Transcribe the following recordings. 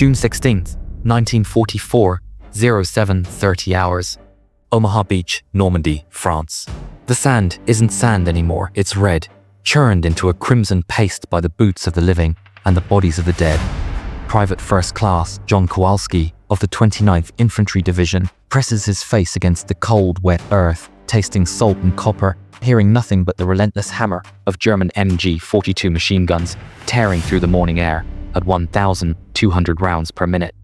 June 16th, 1944, 07:30 hours. Omaha Beach, Normandy, France. The sand isn't sand anymore, it's red, churned into a crimson paste by the boots of the living and the bodies of the dead. Private First Class John Kowalski of the 29th Infantry Division presses his face against the cold, wet earth, tasting salt and copper, hearing nothing but the relentless hammer of German MG-42 machine guns tearing through the morning air at 1,200 rounds per minute.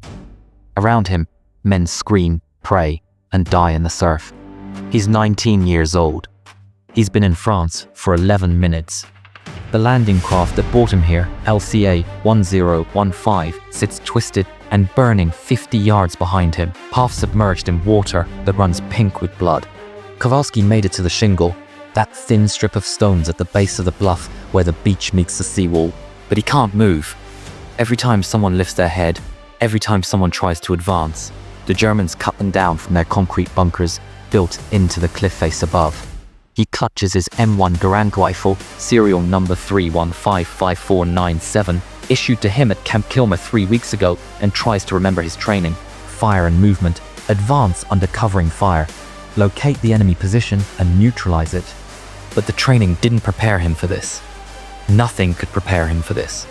Around him, men scream, pray, and die in the surf. He's 19 years old. He's been in France for 11 minutes. The landing craft that brought him here, LCA 1015, sits twisted and burning 50 yards behind him, half submerged in water that runs pink with blood. Kowalski made it to the shingle, that thin strip of stones at the base of the bluff where the beach meets the seawall, but he can't move. Every time someone lifts their head, every time someone tries to advance, the Germans cut them down from their concrete bunkers built into the cliff face above. He clutches his M1 Garand rifle, serial number 3155497, issued to him at Camp Kilmer 3 weeks ago, and tries to remember his training. Fire and movement, advance under covering fire, locate the enemy position and neutralize it. But the training didn't prepare him for this. Nothing could prepare him for this.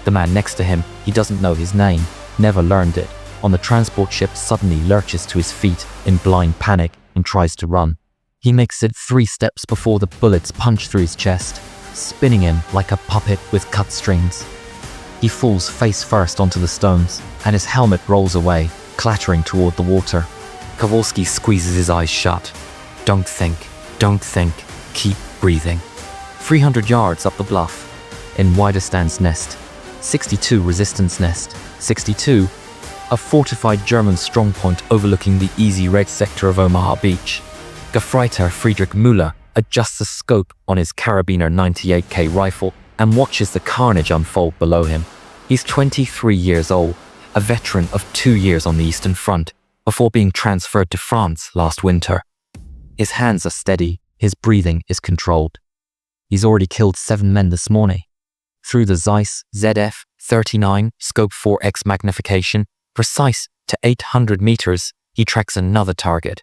The man next to him, he doesn't know his name, never learned it, on the transport ship suddenly lurches to his feet in blind panic and tries to run. He makes it 3 steps before the bullets punch through his chest, spinning him like a puppet with cut strings. He falls face first onto the stones, and his helmet rolls away, clattering toward the water. Kowalski squeezes his eyes shut. Don't think, keep breathing. 300 yards up the bluff, in Widerstand's nest, 62 resistance nest, 62, a fortified German strongpoint overlooking the easy red sector of Omaha Beach. Gefreiter Friedrich Müller adjusts the scope on his Carabiner 98K rifle and watches the carnage unfold below him. He's 23 years old, a veteran of 2 years on the Eastern Front, before being transferred to France last winter. His hands are steady, his breathing is controlled. He's already killed 7 men this morning. Through the Zeiss ZF-39 Scope 4X magnification, precise to 800 meters, he tracks another target.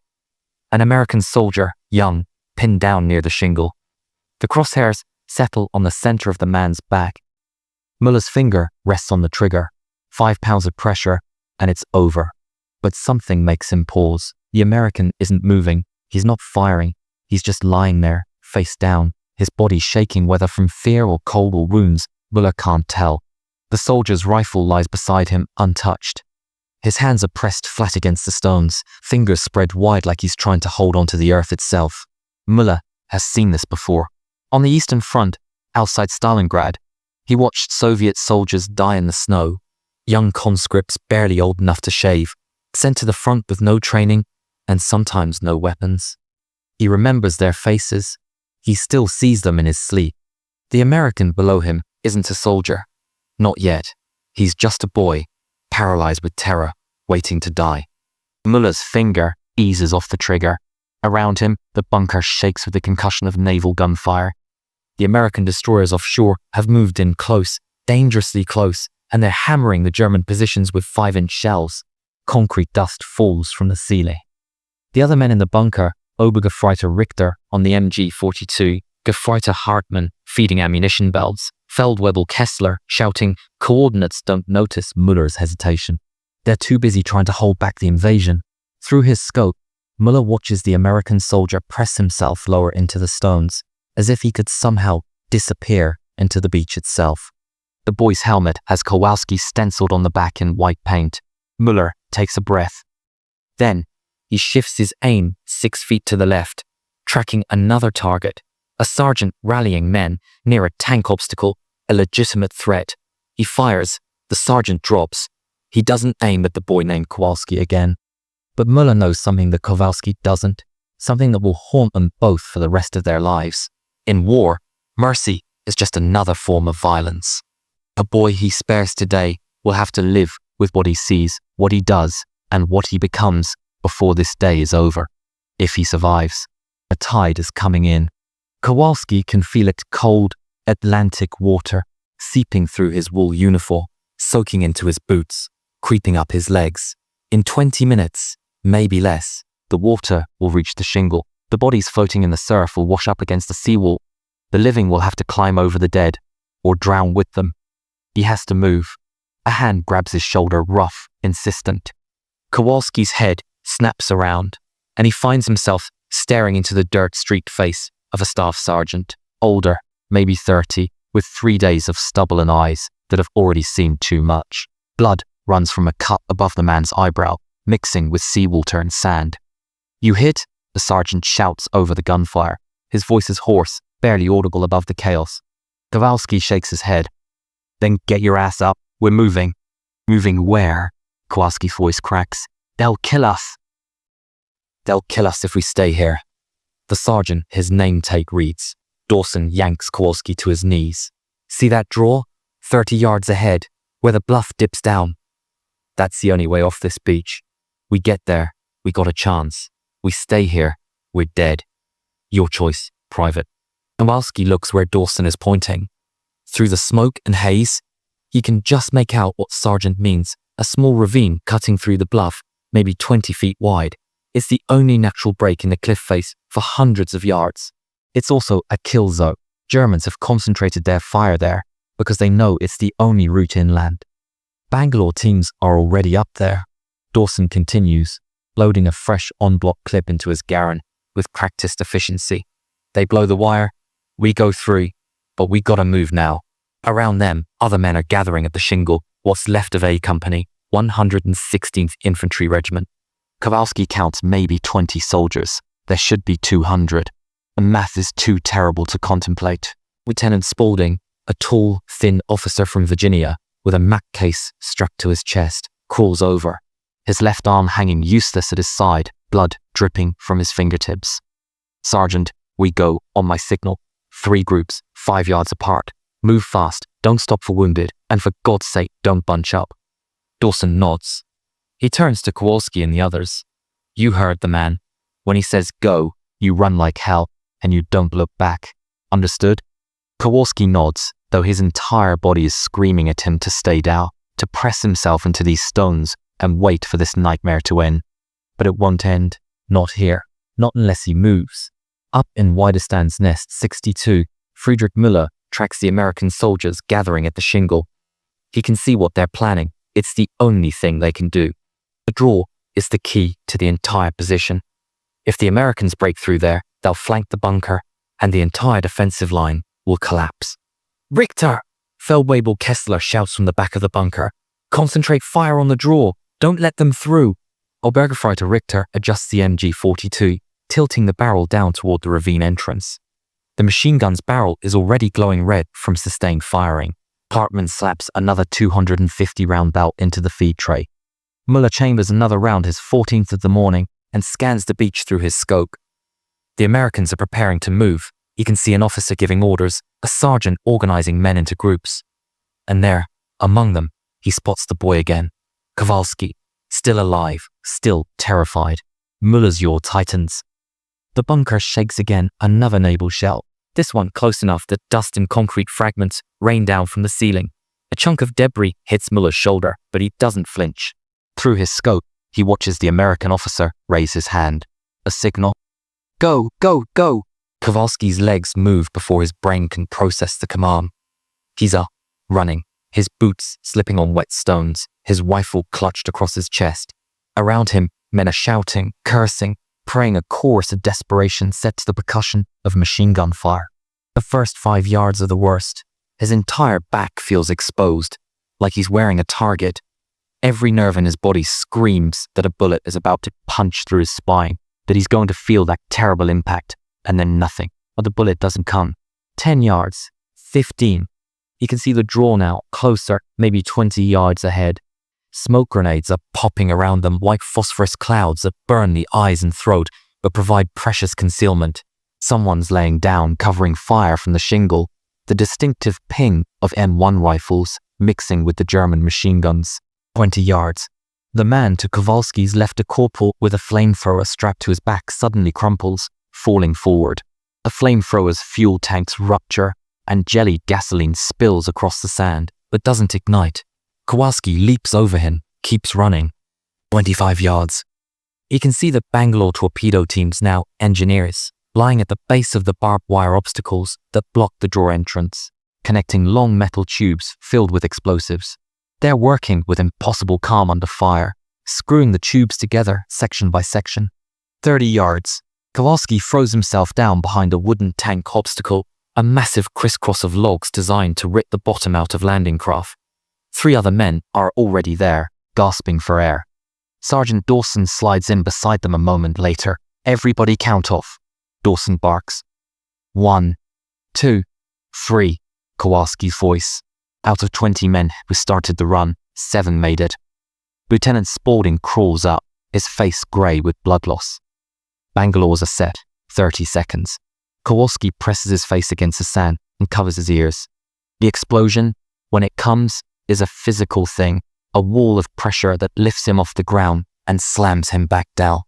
An American soldier, young, pinned down near the shingle. The crosshairs settle on the center of the man's back. Müller's finger rests on the trigger. 5 pounds of pressure, and it's over. But something makes him pause. The American isn't moving. He's not firing. He's just lying there, face down, his body shaking whether from fear or cold or wounds. Müller can't tell. The soldier's rifle lies beside him, untouched. His hands are pressed flat against the stones, fingers spread wide like he's trying to hold onto the earth itself. Müller has seen this before. On the Eastern Front, outside Stalingrad, he watched Soviet soldiers die in the snow, young conscripts barely old enough to shave, sent to the front with no training and sometimes no weapons. He remembers their faces. He still sees them in his sleep. The American below him isn't a soldier. Not yet. He's just a boy, paralyzed with terror, waiting to die. Müller's finger eases off the trigger. Around him, the bunker shakes with the concussion of naval gunfire. The American destroyers offshore have moved in close, dangerously close, and they're hammering the German positions with 5-inch shells. Concrete dust falls from the ceiling. The other men in the bunker, Obergefreiter Richter on the MG-42, Gefreiter Hartmann feeding ammunition belts, Feldwebel Kessler shouting, "Coordinates don't notice," Müller's hesitation. They're too busy trying to hold back the invasion. Through his scope, Müller watches the American soldier press himself lower into the stones, as if he could somehow disappear into the beach itself. The boy's helmet has Kowalski stenciled on the back in white paint. Müller takes a breath. Then, he shifts his aim 6 feet to the left, tracking another target, a sergeant rallying men near a tank obstacle, a legitimate threat. He fires, the sergeant drops. He doesn't aim at the boy named Kowalski again. But Müller knows something that Kowalski doesn't, something that will haunt them both for the rest of their lives. In war, mercy is just another form of violence. A boy he spares today will have to live with what he sees, what he does, and what he becomes before this day is over. If he survives, a tide is coming in. Kowalski can feel its cold, Atlantic water seeping through his wool uniform, soaking into his boots. creeping up his legs. In 20 minutes, maybe less, the water will reach the shingle. The bodies floating in the surf will wash up against the seawall. The living will have to climb over the dead, or drown with them. He has to move. A hand grabs his shoulder, rough, insistent. Kowalski's head snaps around, and he finds himself staring into the dirt-streaked face of a staff sergeant, older, maybe 30, with 3 days of stubble and eyes that have already seen too much. Blood runs from a cut above the man's eyebrow, mixing with seawater and sand. "You hit?" the sergeant shouts over the gunfire. His voice is hoarse, barely audible above the chaos. Kowalski shakes his head. "Then get your ass up. We're moving." "Moving where?" Kowalski's voice cracks. "They'll kill us." "They'll kill us if we stay here." The sergeant, his name tag reads. Dawson yanks Kowalski to his knees. "See that draw? 30 yards ahead, where the bluff dips down. That's the only way off this beach. We get there, we got a chance. We stay here, we're dead. Your choice, Private." Kowalski looks where Dawson is pointing. Through the smoke and haze, he can just make out what Sergeant means. A small ravine cutting through the bluff, maybe 20 feet wide. It's the only natural break in the cliff face for hundreds of yards. It's also a kill zone. Germans have concentrated their fire there because they know it's the only route inland. Bangalore teams are already up there. Dawson continues, loading a fresh on-block clip into his Garand with practiced efficiency. They blow the wire, we go through, but we gotta move now. Around them, other men are gathering at the shingle, what's left of A Company, 116th Infantry Regiment. Kowalski counts maybe 20 soldiers. There should be 200. The math is too terrible to contemplate. Lieutenant Spaulding, a tall, thin officer from Virginia, with a Mac case strapped to his chest, crawls over, his left arm hanging useless at his side, blood dripping from his fingertips. "Sergeant, we go, on my signal. 3 groups, 5 yards apart. Move fast, don't stop for wounded, and for God's sake, don't bunch up." Dawson nods. He turns to Kowalski and the others. "You heard the man. When he says go, you run like hell, and you don't look back. Understood?" Kowalski nods, though his entire body is screaming at him to stay down, to press himself into these stones and wait for this nightmare to end. But it won't end. Not here. Not unless he moves. Up in Weidestan's Nest 62, Friedrich Müller tracks the American soldiers gathering at the shingle. He can see what they're planning. It's the only thing they can do. The draw is the key to the entire position. If the Americans break through there, they'll flank the bunker, and the entire defensive line will collapse. "Richter!" Feldwebel Kessler shouts from the back of the bunker. "Concentrate fire on the draw. Don't let them through." Obergefreiter Richter adjusts the MG-42, tilting the barrel down toward the ravine entrance. The machine gun's barrel is already glowing red from sustained firing. Hartmann slaps another 250-round belt into the feed tray. Müller chambers another round, his 14th of the morning, and scans the beach through his scope. The Americans are preparing to move. He can see an officer giving orders, a sergeant organizing men into groups. And there, among them, he spots the boy again. Kowalski, still alive, still terrified. Müller's yaw tightens. The bunker shakes again, another naval shell. This one close enough that dust and concrete fragments rain down from the ceiling. A chunk of debris hits Müller's shoulder, but he doesn't flinch. Through his scope, he watches the American officer raise his hand. A signal. "Go, go, go!" Kowalski's legs move before his brain can process the command. He's up, running, his boots slipping on wet stones, his rifle clutched across his chest. Around him, men are shouting, cursing, praying a chorus of desperation set to the percussion of machine gun fire. The first 5 yards are the worst. His entire back feels exposed, like he's wearing a target. Every nerve in his body screams that a bullet is about to punch through his spine, that he's going to feel that terrible impact, and then nothing. But the bullet doesn't come. 10 yards, 15. He can see the draw now, closer, maybe 20 yards ahead. Smoke grenades are popping around them like phosphorus clouds that burn the eyes and throat, but provide precious concealment. Someone's laying down, covering fire from the shingle. The distinctive ping of M1 rifles mixing with the German machine guns. 20 yards. The man to Kowalski's left, a corporal with a flamethrower strapped to his back, suddenly crumples, falling forward. The flamethrower's fuel tanks rupture, and jellied gasoline spills across the sand, but doesn't ignite. Kowalski leaps over him, keeps running. 25 yards. He can see the Bangalore torpedo team's now engineers lying at the base of the barbed wire obstacles that block the drawer entrance, connecting long metal tubes filled with explosives. They're working with impossible calm under fire, screwing the tubes together section by section. 30 yards. Kowalski throws himself down behind a wooden tank obstacle, a massive crisscross of logs designed to rip the bottom out of landing craft. 3 other men are already there, gasping for air. Sergeant Dawson slides in beside them a moment later. Everybody count off. Dawson barks. 1, 2, 3. Kowalski's voice. Out of 20 men who started the run, 7 made it. Lieutenant Spaulding crawls up, his face grey with blood loss. Bangalore's are set, 30 seconds. Kowalski presses his face against the sand and covers his ears. The explosion, when it comes, is a physical thing, a wall of pressure that lifts him off the ground and slams him back down.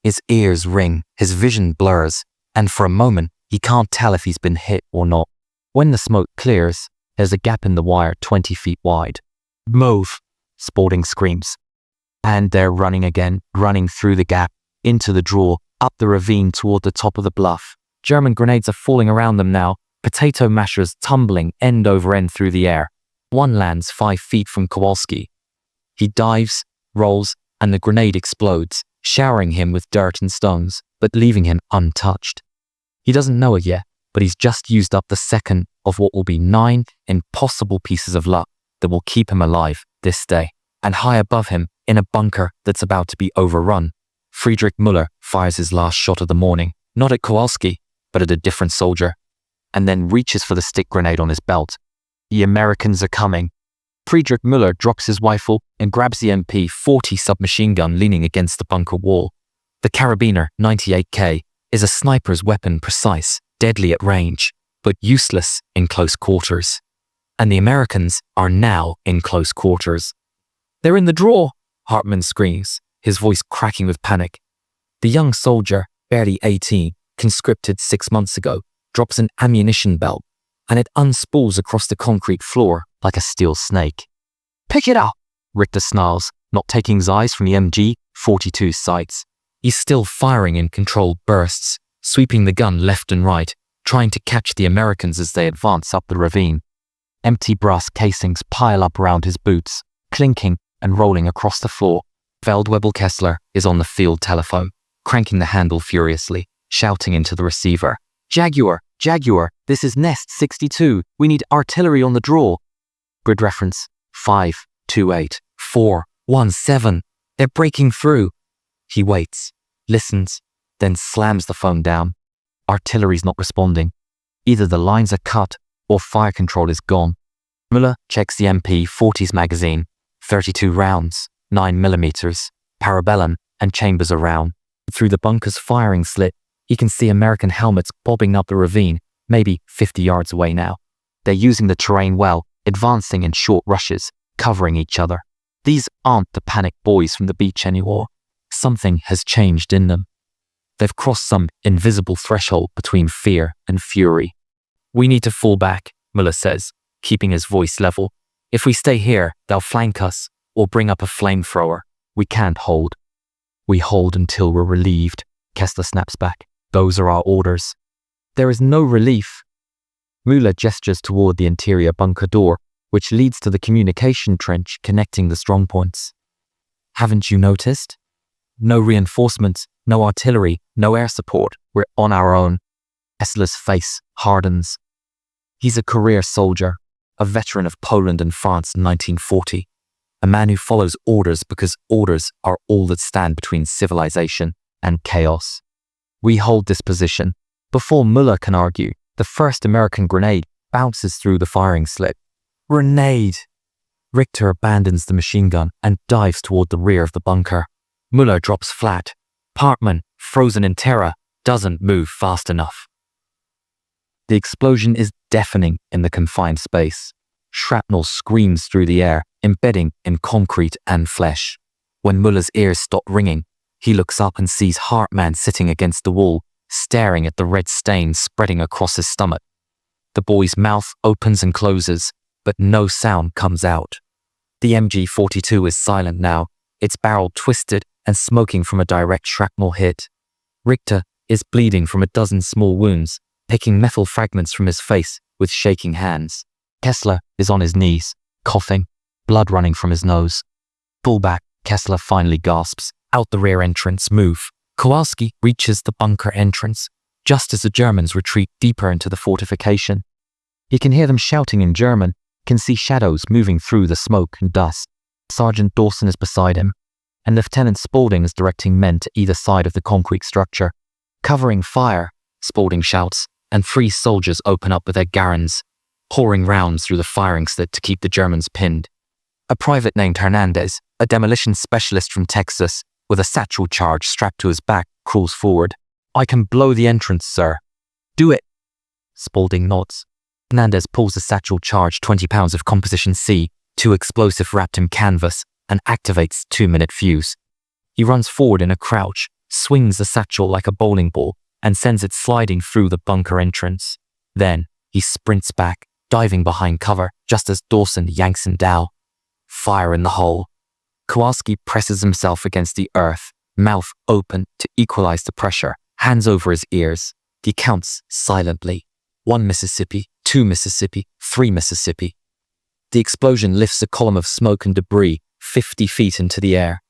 His ears ring, his vision blurs, and for a moment, he can't tell if he's been hit or not. When the smoke clears, there's a gap in the wire 20 feet wide. Move, Spaulding screams. And they're running again, running through the gap, into the draw, up the ravine toward the top of the bluff. German grenades are falling around them now, potato mashers tumbling end over end through the air. One lands 5 feet from Kowalski. He dives, rolls, and the grenade explodes, showering him with dirt and stones, but leaving him untouched. He doesn't know it yet, but he's just used up the second of what will be 9 impossible pieces of luck that will keep him alive this day. And high above him, in a bunker that's about to be overrun, Friedrich Müller fires his last shot of the morning, not at Kowalski, but at a different soldier, and then reaches for the stick grenade on his belt. The Americans are coming. Friedrich Müller drops his rifle and grabs the MP-40 submachine gun leaning against the bunker wall. The carabiner 98K is a sniper's weapon, precise, deadly at range, but useless in close quarters. And the Americans are now in close quarters. They're in the draw, Hartmann screams, his voice cracking with panic. The young soldier, barely 18, conscripted 6 months ago, drops an ammunition belt, and it unspools across the concrete floor like a steel snake. Pick it up, Richter snarls, not taking his eyes from the MG-42's sights. He's still firing in controlled bursts, sweeping the gun left and right, trying to catch the Americans as they advance up the ravine. Empty brass casings pile up around his boots, clinking and rolling across the floor. Feldwebel Kessler is on the field telephone, cranking the handle furiously, shouting into the receiver. Jaguar, Jaguar, this is Nest 62. We need artillery on the draw. Grid reference 528417. They're breaking through. He waits, listens, then slams the phone down. Artillery's not responding. Either the lines are cut or fire control is gone. Müller checks the MP-40's magazine. 32 rounds, 9mm, parabellum, and chambers around. Through the bunker's firing slit, he can see American helmets bobbing up the ravine, maybe 50 yards away now. They're using the terrain well, advancing in short rushes, covering each other. These aren't the panicked boys from the beach anymore. Something has changed in them. They've crossed some invisible threshold between fear and fury. We need to fall back, Müller says, keeping his voice level. If we stay here, they'll flank us or bring up a flamethrower. We can't hold. We hold until we're relieved, Kessler snaps back. Those are our orders. There is no relief. Müller gestures toward the interior bunker door, which leads to the communication trench connecting the strongpoints. Haven't you noticed? No reinforcements, no artillery, no air support. We're on our own. Kessler's face hardens. He's a career soldier, a veteran of Poland and France in 1940, a man who follows orders because orders are all that stand between civilization and chaos. We hold this position. Before Müller can argue, the first American grenade bounces through the firing slit. Grenade! Richter abandons the machine gun and dives toward the rear of the bunker. Müller drops flat. Hartmann, frozen in terror, doesn't move fast enough. The explosion is deafening in the confined space. Shrapnel screams through the air, embedding in concrete and flesh. When Müller's ears stop ringing, he looks up and sees Hartmann sitting against the wall, staring at the red stain spreading across his stomach. The boy's mouth opens and closes, but no sound comes out. The MG-42 is silent now, its barrel twisted and smoking from a direct shrapnel hit. Richter is bleeding from a dozen small wounds, picking metal fragments from his face with shaking hands. Kessler is on his knees, coughing, blood running from his nose. Pull back, Kessler finally gasps. Out the rear entrance, move. Kowalski reaches the bunker entrance, just as the Germans retreat deeper into the fortification. He can hear them shouting in German, can see shadows moving through the smoke and dust. Sergeant Dawson is beside him, and Lieutenant Spaulding is directing men to either side of the concrete structure. Covering fire, Spaulding shouts, and 3 soldiers open up with their garrons, pouring rounds through the firing slit to keep the Germans pinned. A private named Hernandez, a demolition specialist from Texas, with a satchel charge strapped to his back, crawls forward. "I can blow the entrance, sir." "Do it." Spaulding nods. Hernandez pulls the satchel charge 20 pounds of composition C, 2 explosive wrapped in canvas, and activates 2-minute fuse. He runs forward in a crouch, swings the satchel like a bowling ball, and sends it sliding through the bunker entrance. Then, he sprints back, diving behind cover, just as Dawson yanks him down. Fire in the hole. Kowalski presses himself against the earth, mouth open to equalize the pressure, hands over his ears. He counts silently. 1 Mississippi, 2 Mississippi, 3 Mississippi. The explosion lifts a column of smoke and debris 50 feet into the air.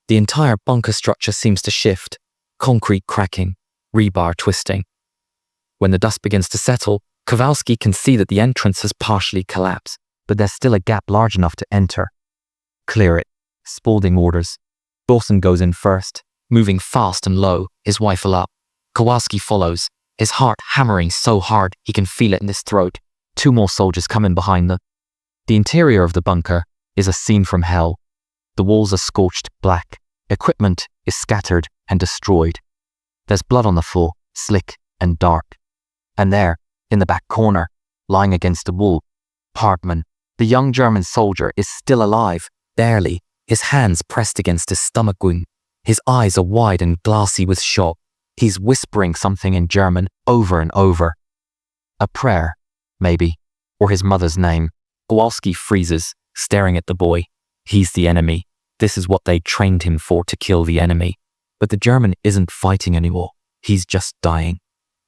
The entire bunker structure seems to shift, concrete cracking, rebar twisting. When the dust begins to settle, Kowalski can see that the entrance has partially collapsed, but there's still a gap large enough to enter. "Clear it," Spaulding orders. Dawson goes in first, moving fast and low, his rifle up. Kowalski follows, his heart hammering so hard he can feel it in his throat. 2 more soldiers come in behind them. The interior of the bunker is a scene from hell. The walls are scorched black. Equipment is scattered and destroyed. There's blood on the floor, slick and dark. And there, in the back corner, lying against the wall, Hartmann, the young German soldier, is still alive, barely, his hands pressed against his stomach wound. His eyes are wide and glassy with shock. He's whispering something in German over and over. A prayer, maybe, or his mother's name. Kowalski freezes, staring at the boy. He's the enemy. This is what they trained him for, to kill the enemy. But the German isn't fighting anymore. He's just dying.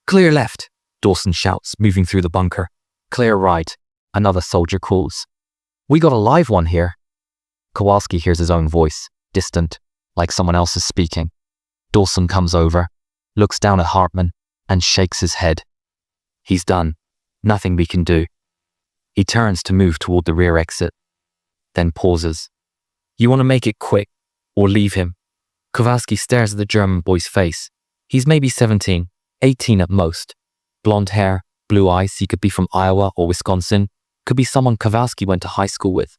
"Clear left," Dawson shouts, moving through the bunker. "Clear right," another soldier calls. "We got a live one here." Kowalski hears his own voice, distant, like someone else is speaking. Dawson comes over, looks down at Hartmann, and shakes his head. He's done. Nothing we can do. He turns to move toward the rear exit, then pauses. "You want to make it quick, or leave him?" Kowalski stares at the German boy's face. He's maybe 17, 18 at most. Blonde hair, blue eyes. He could be from Iowa or Wisconsin. Could be someone Kowalski went to high school with.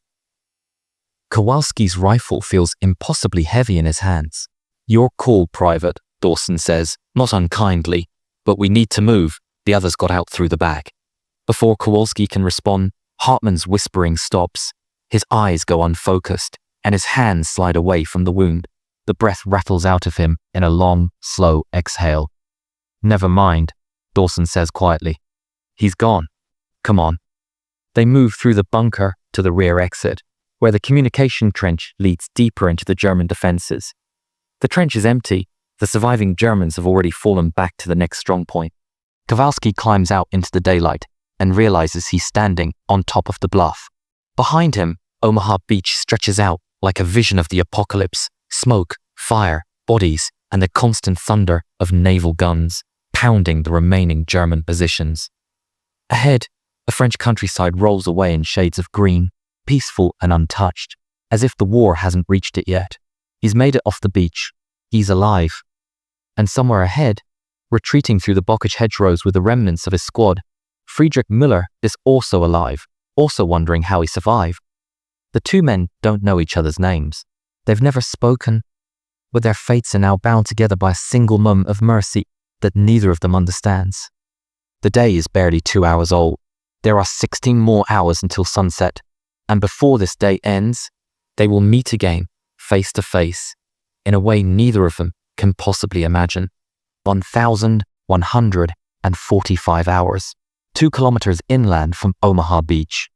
Kowalski's rifle feels impossibly heavy in his hands. "Your call, Private," Dawson says, not unkindly, "but we need to move." The others got out through the back. Before Kowalski can respond, Hartmann's whispering stops. His eyes go unfocused, and his hands slide away from the wound. The breath rattles out of him in a long, slow exhale. "Never mind," Dawson says quietly. "He's gone. Come on." They move through the bunker to the rear exit, where the communication trench leads deeper into the German defenses. The trench is empty. The surviving Germans have already fallen back to the next strong point. Kowalski climbs out into the daylight and realizes he's standing on top of the bluff. Behind him, Omaha Beach stretches out like a vision of the apocalypse. Smoke, fire, bodies, and the constant thunder of naval guns pounding the remaining German positions. Ahead, the French countryside rolls away in shades of green, peaceful and untouched, as if the war hasn't reached it yet. He's made it off the beach. He's alive. And somewhere ahead, retreating through the bocage hedgerows with the remnants of his squad, Friedrich Müller is also alive, also wondering how he survived. The 2 men don't know each other's names. They've never spoken, but their fates are now bound together by a single moment of mercy that neither of them understands. The day is barely 2 hours old. There are 16 more hours until sunset, and before this day ends, they will meet again, face to face, in a way neither of them can possibly imagine. 1,145 hours, 2 kilometers inland from Omaha Beach.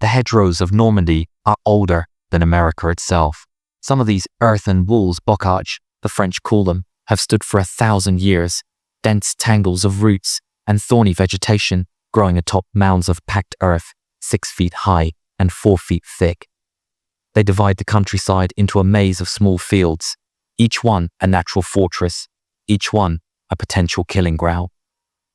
The hedgerows of Normandy are older than America itself. Some of these earthen walls, bocage, the French call them, have stood for 1,000 years, dense tangles of roots and thorny vegetation growing atop mounds of packed earth 6 feet high and 4 feet thick. They divide the countryside into a maze of small fields, each one a natural fortress, each one a potential killing ground.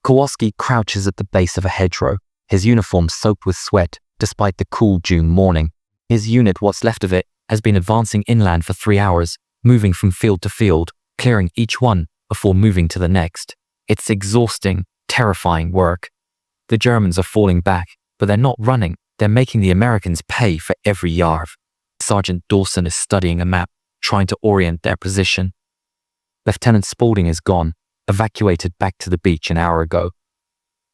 Kowalski crouches at the base of a hedgerow, his uniform soaked with sweat despite the cool June morning. His unit, what's left of it, has been advancing inland for 3 hours, moving from field to field, clearing each one before moving to the next. It's exhausting, terrifying work. The Germans are falling back, but they're not running. They're making the Americans pay for every yard. Sergeant Dawson is studying a map, trying to orient their position. Lieutenant Spaulding is gone, evacuated back to the beach an hour ago.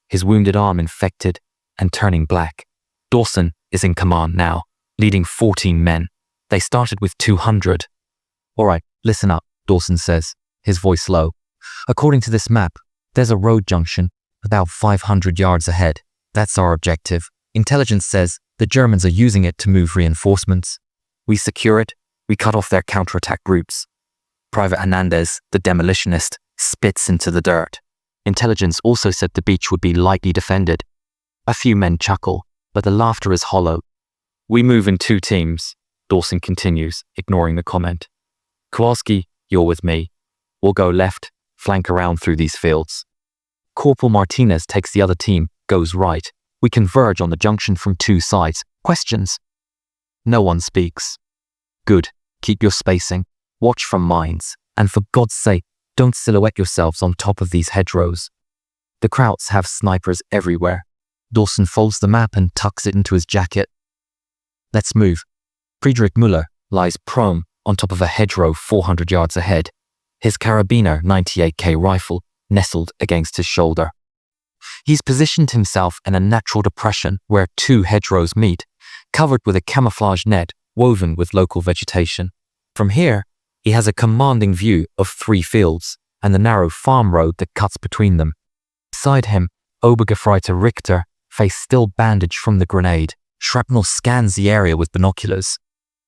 His wounded arm infected and turning black. Dawson is in command now, leading 14 men. They started with 200. All right, listen up, Dawson says, his voice low. According to this map, there's a road junction about 500 yards ahead. That's our objective. Intelligence says the Germans are using it to move reinforcements. We secure it, we cut off their counterattack routes. Private Hernandez, the demolitionist, spits into the dirt. Intelligence also said the beach would be lightly defended. A few men chuckle, but the laughter is hollow. We move in 2 teams, Dawson continues, ignoring the comment. Kowalski, you're with me. We'll go left, flank around through these fields. Corporal Martinez takes the other team, goes right. We converge on the junction from 2 sides. Questions? No one speaks. Good. Keep your spacing. Watch from mines. And for God's sake, don't silhouette yourselves on top of these hedgerows. The Krauts have snipers everywhere. Dawson folds the map and tucks it into his jacket. Let's move. Friedrich Müller lies prone on top of a hedgerow 400 yards ahead, his carabiner 98K rifle nestled against his shoulder. He's positioned himself in a natural depression where 2 hedgerows meet, covered with a camouflage net woven with local vegetation. From here, he has a commanding view of 3 fields and the narrow farm road that cuts between them. Beside him, Obergefreiter Richter, face still bandaged from the grenade. Shrapnel scans the area with binoculars.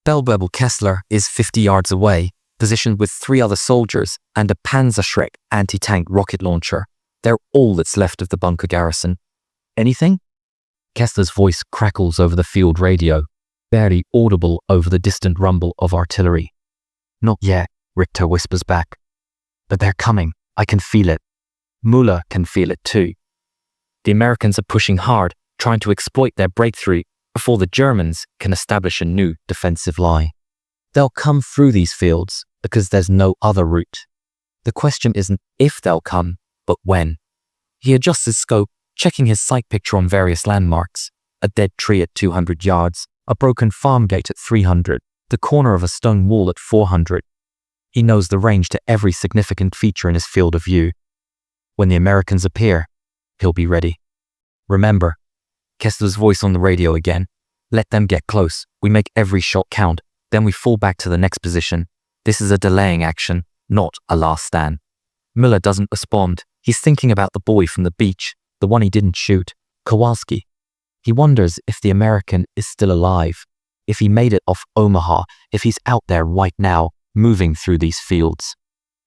Feldwebel Kessler is 50 yards away, positioned with 3 other soldiers and a Panzerschreck anti-tank rocket launcher. They're all that's left of the bunker garrison. Anything? Kessler's voice crackles over the field radio, barely audible over the distant rumble of artillery. Not yet, Richter whispers back. But they're coming. I can feel it. Müller can feel it too. The Americans are pushing hard, trying to exploit their breakthrough before the Germans can establish a new defensive line. They'll come through these fields because there's no other route. The question isn't if they'll come, but when. He adjusts his scope, checking his sight picture on various landmarks. A dead tree at 200 yards, a broken farm gate at 300, the corner of a stone wall at 400. He knows the range to every significant feature in his field of view. When the Americans appear, he'll be ready. Remember, Kessler's voice on the radio again. Let them get close. We make every shot count. Then we fall back to the next position. This is a delaying action, not a last stand. Müller doesn't respond. He's thinking about the boy from the beach, the one he didn't shoot, Kowalski. He wonders if the American is still alive, if he made it off Omaha, if he's out there right now, moving through these fields.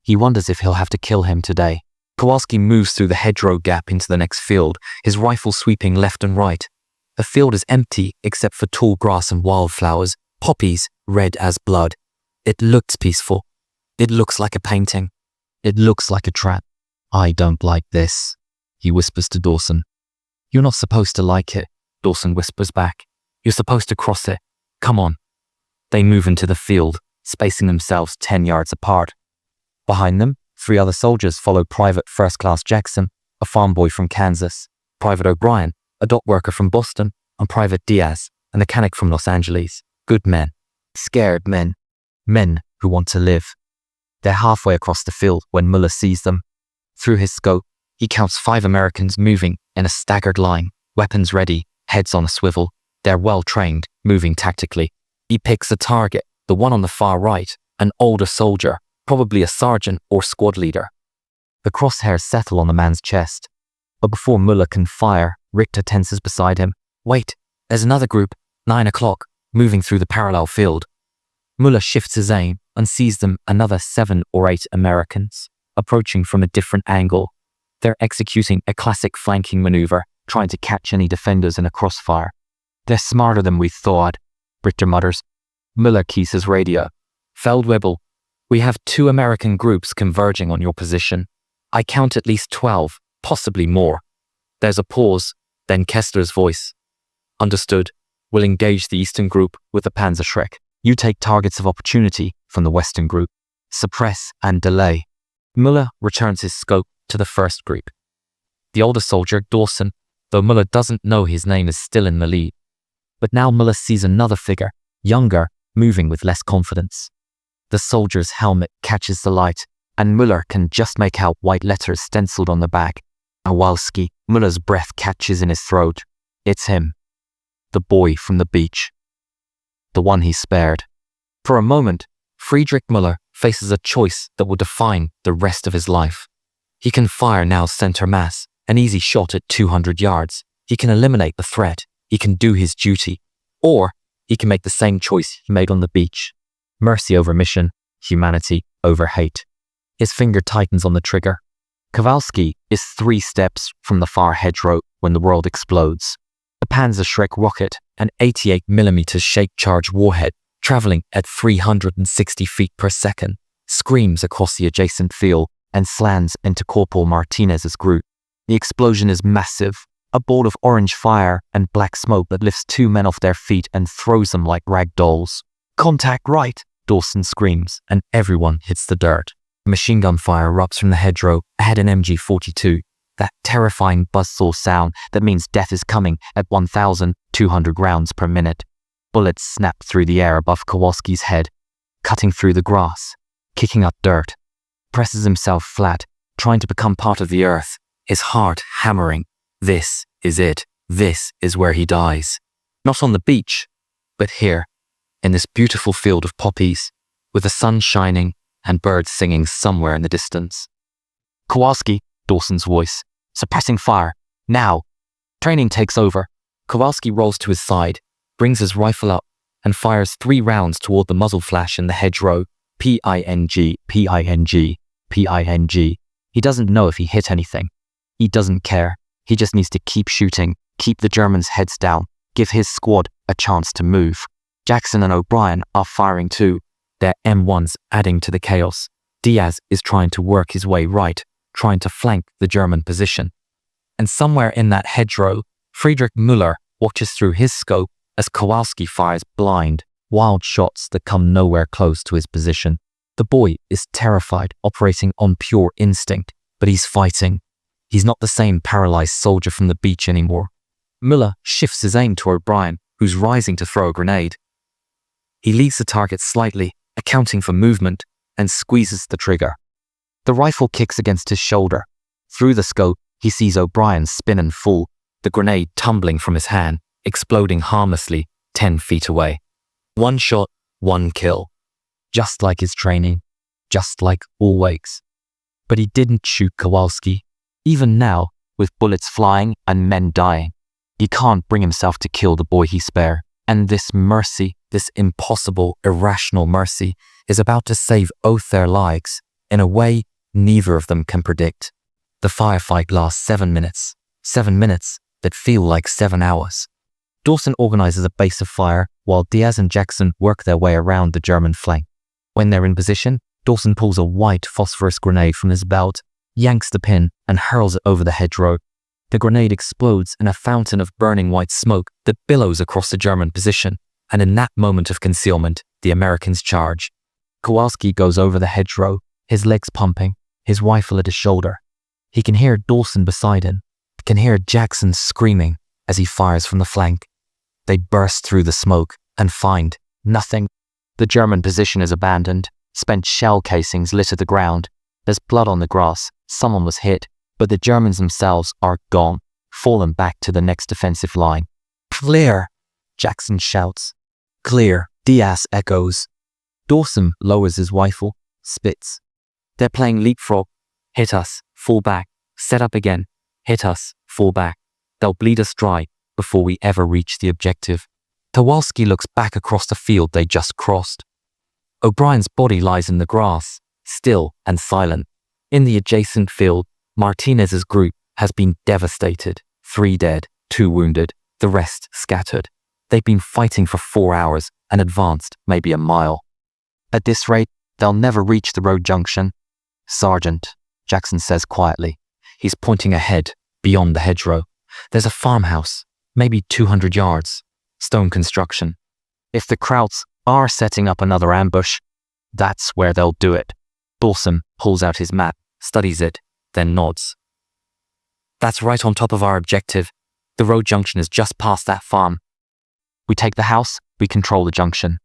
He wonders if he'll have to kill him today. Kowalski moves through the hedgerow gap into the next field, his rifle sweeping left and right. The field is empty except for tall grass and wildflowers, poppies red as blood. It looks peaceful. It looks like a painting. It looks like a trap. I don't like this, he whispers to Dawson. You're not supposed to like it, Dawson whispers back. You're supposed to cross it. Come on. They move into the field, spacing themselves 10 yards apart. Behind them, 3 other soldiers follow Private First Class Jackson, a farm boy from Kansas, Private O'Brien, a dock worker from Boston, and Private Diaz, a mechanic from Los Angeles. Good men. Scared men. Men who want to live. They're halfway across the field when Müller sees them. Through his scope, he counts 5 Americans moving in a staggered line, weapons ready, heads on a swivel. They're well trained, moving tactically. He picks a target, the one on the far right, an older soldier, probably a sergeant or squad leader. The crosshairs settle on the man's chest. But before Müller can fire, Richter tenses beside him. Wait, there's another group, 9 o'clock, moving through the parallel field. Müller shifts his aim and sees them another 7 or 8 Americans approaching from a different angle. They're executing a classic flanking maneuver, trying to catch any defenders in a crossfire. They're smarter than we thought, Richter mutters. Müller keys his radio. Feldwebel, we have 2 American groups converging on your position. I count at least 12, possibly more. There's a pause, then Kessler's voice. Understood. We'll engage the Eastern group with the Panzerschreck. You take targets of opportunity from the Western group. Suppress and delay. Müller returns his scope to the first group. The older soldier, Dawson, though Müller doesn't know his name, is still in the lead. But now Müller sees another figure, younger, moving with less confidence. The soldier's helmet catches the light, and Müller can just make out white letters stenciled on the back. Kowalski. Müller's breath catches in his throat. It's him. The boy from the beach. The one he spared. For a moment, Friedrich Müller faces a choice that will define the rest of his life. He can fire now center mass, an easy shot at 200 yards. He can eliminate the threat. He can do his duty. Or he can make the same choice he made on the beach. Mercy over mission, humanity over hate. His finger tightens on the trigger. Kowalski is 3 steps from the far hedgerow when the world explodes. The Panzerschreck rocket, an 88mm shape-charged warhead traveling at 360 feet per second, screams across the adjacent field and slams into Corporal Martinez's group. The explosion is massive, a ball of orange fire and black smoke that lifts 2 men off their feet and throws them like rag dolls. Contact right, Dawson screams, and everyone hits the dirt. Machine gun fire erupts from the hedgerow ahead an MG-42, that terrifying buzzsaw sound that means death is coming at 1,200 rounds per minute. Bullets snap through the air above Kowalski's head, cutting through the grass, kicking up dirt. Presses himself flat, trying to become part of the earth, his heart hammering. This is it. This is where he dies. Not on the beach, but here, in this beautiful field of poppies, with the sun shining and birds singing somewhere in the distance. Kowalski, Dawson's voice, suppressing fire. Now. Training takes over. Kowalski rolls to his side, brings his rifle up, and fires 3 rounds toward the muzzle flash in the hedgerow. P-I-N-G, P-I-N-G, P-I-N-G. He doesn't know if he hit anything. He doesn't care. He just needs to keep shooting, keep the Germans' heads down, give his squad a chance to move. Jackson and O'Brien are firing too, their M1s adding to the chaos. Diaz is trying to work his way right, trying to flank the German position. And somewhere in that hedgerow, Friedrich Müller watches through his scope as Kowalski fires blind, wild shots that come nowhere close to his position. The boy is terrified, operating on pure instinct, but he's fighting. He's not the same paralyzed soldier from the beach anymore. Müller shifts his aim to O'Brien, who's rising to throw a grenade. He leaves the target slightly, accounting for movement, and squeezes the trigger. The rifle kicks against his shoulder. Through the scope, he sees O'Brien spin and fall, the grenade tumbling from his hand, exploding harmlessly 10 feet away. 1 shot, 1 kill. Just like his training, just like always. But he didn't shoot Kowalski. Even now, with bullets flying and men dying, he can't bring himself to kill the boy he spared. And this mercy, this impossible, irrational mercy, is about to save both their lives in a way neither of them can predict. The firefight lasts 7 minutes. 7 minutes that feel like 7 hours. Dawson organizes a base of fire while Diaz and Jackson work their way around the German flank. When they're in position, Dawson pulls a white phosphorus grenade from his belt, yanks the pin, and hurls it over the hedgerow. The grenade explodes in a fountain of burning white smoke that billows across the German position, and in that moment of concealment, the Americans charge. Kowalski goes over the hedgerow, his legs pumping, his rifle at his shoulder. He can hear Dawson beside him, can hear Jackson screaming as he fires from the flank. They burst through the smoke and find nothing. The German position is abandoned. Spent shell casings litter the ground. There's blood on the grass. Someone was hit, but the Germans themselves are gone, fallen back to the next defensive line. Clear, Jackson shouts. Clear, Diaz echoes. Dawson lowers his rifle, spits. They're playing leapfrog. Hit us, fall back, set up again. Hit us, fall back. They'll bleed us dry before we ever reach the objective. Kowalski looks back across the field they just crossed. O'Brien's body lies in the grass, still and silent. In the adjacent field, Martinez's group has been devastated. 3 dead, 2 wounded, the rest scattered. They've been fighting for 4 hours and advanced maybe a mile. At this rate, they'll never reach the road junction. Sergeant, Jackson says quietly. He's pointing ahead, beyond the hedgerow. There's a farmhouse, maybe 200 yards. Stone construction. If the Krauts are setting up another ambush, that's where they'll do it. Dawson pulls out his map, studies it, then nods. That's right on top of our objective. The road junction is just past that farm. We take the house, we control the junction.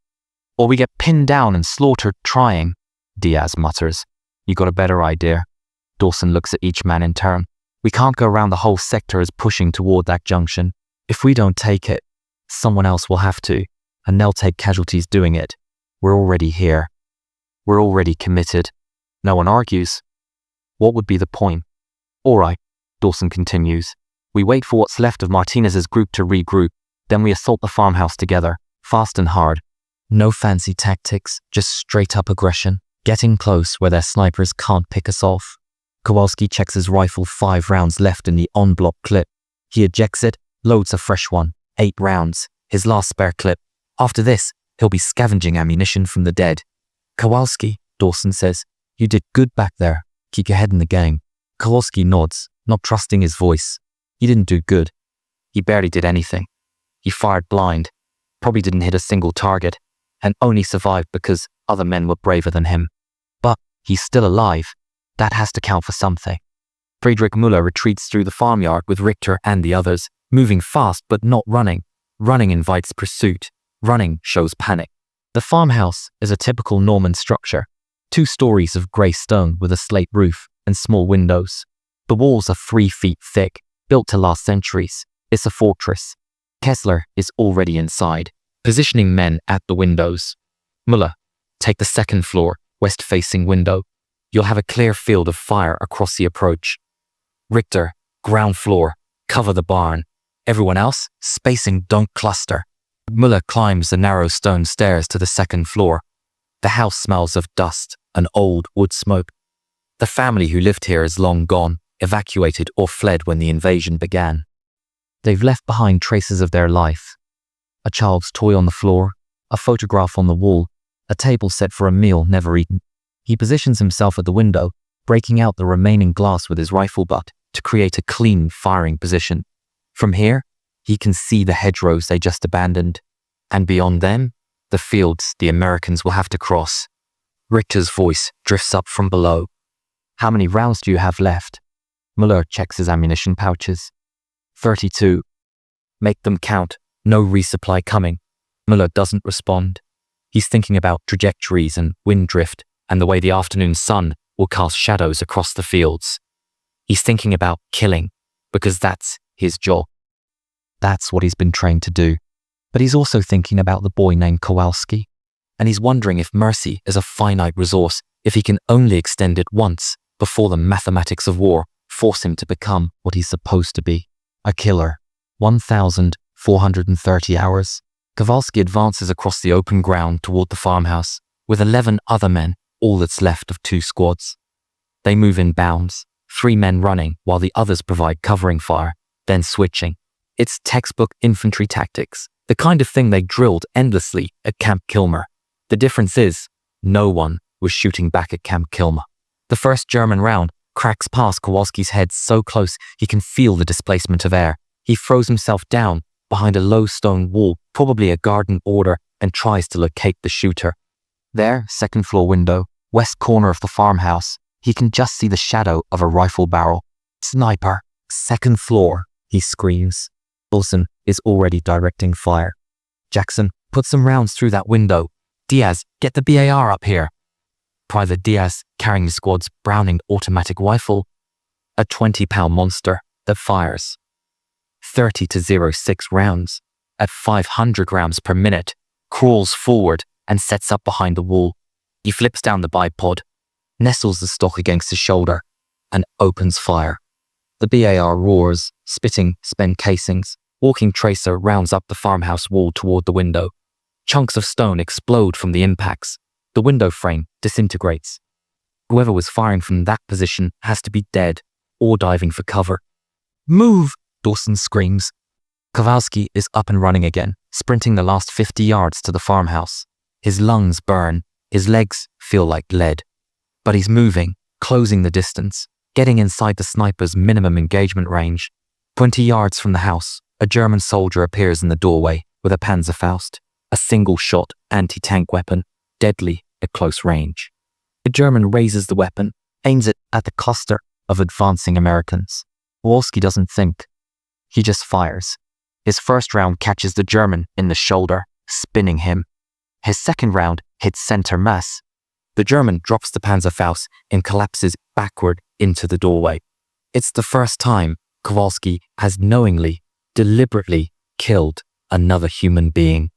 Or we get pinned down and slaughtered trying, Diaz mutters. You got a better idea? Dawson looks at each man in turn. We can't go around the whole sector as pushing toward that junction. If we don't take it, someone else will have to, and they'll take casualties doing it. We're already here. We're already committed. No one argues. What would be the point? All right, Dawson continues. We wait for what's left of Martinez's group to regroup, then we assault the farmhouse together, fast and hard. No fancy tactics, just straight up aggression, getting close where their snipers can't pick us off. Kowalski checks his rifle, 5 rounds left in the en-bloc clip. He ejects it, loads a fresh one, 8 rounds, his last spare clip. After this, he'll be scavenging ammunition from the dead. Kowalski, Dawson says, you did good back there. Keep your head in the game. Kowalski nods, not trusting his voice. He didn't do good. He barely did anything. He fired blind, probably didn't hit a single target, and only survived because other men were braver than him. But he's still alive. That has to count for something. Friedrich Müller retreats through the farmyard with Richter and the others, moving fast but not running. Running invites pursuit. Running shows panic. The farmhouse is a typical Norman structure. 2 stories of grey stone with a slate roof and small windows. The walls are 3 feet thick, built to last centuries. It's a fortress. Kessler is already inside, positioning men at the windows. Müller, take the 2nd floor, west-facing window. You'll have a clear field of fire across the approach. Richter, ground floor, cover the barn. Everyone else, spacing, don't cluster. Müller climbs the narrow stone stairs to the 2nd floor. The house smells of dust and old wood smoke. The family who lived here is long gone, evacuated or fled when the invasion began. They've left behind traces of their life. A child's toy on the floor, a photograph on the wall, a table set for a meal never eaten. He positions himself at the window, breaking out the remaining glass with his rifle butt to create a clean firing position. From here, he can see the hedgerows they just abandoned, and beyond them, the fields the Americans will have to cross. Richter's voice drifts up from below. How many rounds do you have left? Müller checks his ammunition pouches. 32. Make them count. No resupply coming. Müller doesn't respond. He's thinking about trajectories and wind drift and the way the afternoon sun will cast shadows across the fields. He's thinking about killing, because that's his job. That's what he's been trained to do. But he's also thinking about the boy named Kowalski, and he's wondering if mercy is a finite resource, if he can only extend it once before the mathematics of war force him to become what he's supposed to be, a killer. 1,430 hours. Kowalski advances across the open ground toward the farmhouse, with 11 other men, all that's left of 2 squads. They move in bounds, 3 men running while the others provide covering fire, then switching. It's textbook infantry tactics, the kind of thing they drilled endlessly at Camp Kilmer. The difference is, no one was shooting back at Camp Kilmer. The first German round cracks past Kowalski's head so close he can feel the displacement of air. He throws himself down behind a low stone wall, probably a garden border, and tries to locate the shooter. There, 2nd floor window, west corner of the farmhouse, he can just see the shadow of a rifle barrel. Sniper, 2nd floor, he screams. Wilson is already directing fire. Jackson, put some rounds through that window. Diaz, get the BAR up here. Private Diaz, carrying the squad's Browning automatic rifle, a 20-pound monster that fires 30 to 06 rounds at 500 grams per minute, crawls forward and sets up behind the wall. He flips down the bipod, nestles the stock against his shoulder, and opens fire. The BAR roars, spitting spent casings. Walking tracer rounds up the farmhouse wall toward the window. Chunks of stone explode from the impacts. The window frame disintegrates. Whoever was firing from that position has to be dead or diving for cover. "Move!" Dawson screams. Kowalski is up and running again, sprinting the last 50 yards to the farmhouse. His lungs burn, his legs feel like lead. But he's moving, closing the distance, getting inside the sniper's minimum engagement range. 20 yards from the house, a German soldier appears in the doorway with a Panzerfaust, a single-shot anti-tank weapon, deadly at close range. The German raises the weapon, aims it at the cluster of advancing Americans. Kowalski doesn't think. He just fires. His first round catches the German in the shoulder, spinning him. His second round hits center mass. The German drops the Panzerfaust and collapses backward into the doorway. It's the first time Kowalski has knowingly, deliberately killed another human being.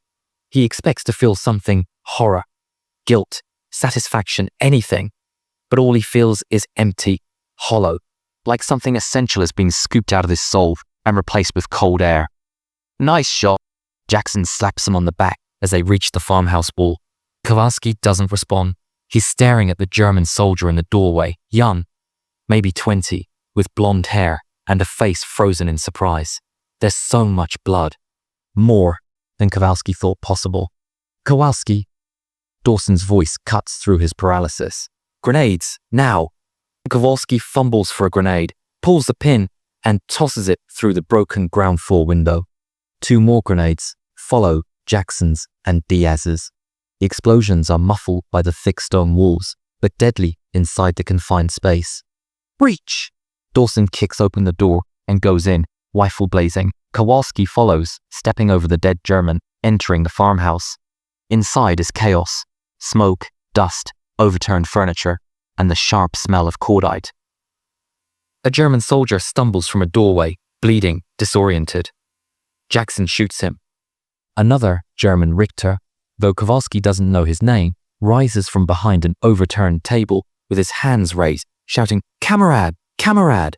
He expects to feel something: horror, guilt, satisfaction, anything. But all he feels is empty, hollow, like something essential has been scooped out of his soul and replaced with cold air. "Nice shot." Jackson slaps him on the back as they reach the farmhouse wall. Kowalski doesn't respond. He's staring at the German soldier in the doorway, young, maybe 20, with blonde hair and a face frozen in surprise. There's so much blood. More than Kowalski thought possible. "Kowalski." Dawson's voice cuts through his paralysis. "Grenades, now." Kowalski fumbles for a grenade, pulls the pin, and tosses it through the broken ground floor window. 2 more grenades follow Jackson's and Diaz's. The explosions are muffled by the thick stone walls, but deadly inside the confined space. "Breach!" Dawson kicks open the door and goes in, rifle blazing. Kowalski follows, stepping over the dead German, entering the farmhouse. Inside is chaos: smoke, dust, overturned furniture, and the sharp smell of cordite. A German soldier stumbles from a doorway, bleeding, disoriented. Jackson shoots him. Another German Richter, though Kowalski doesn't know his name, rises from behind an overturned table with his hands raised, shouting, "Kamerad! Kamerad!"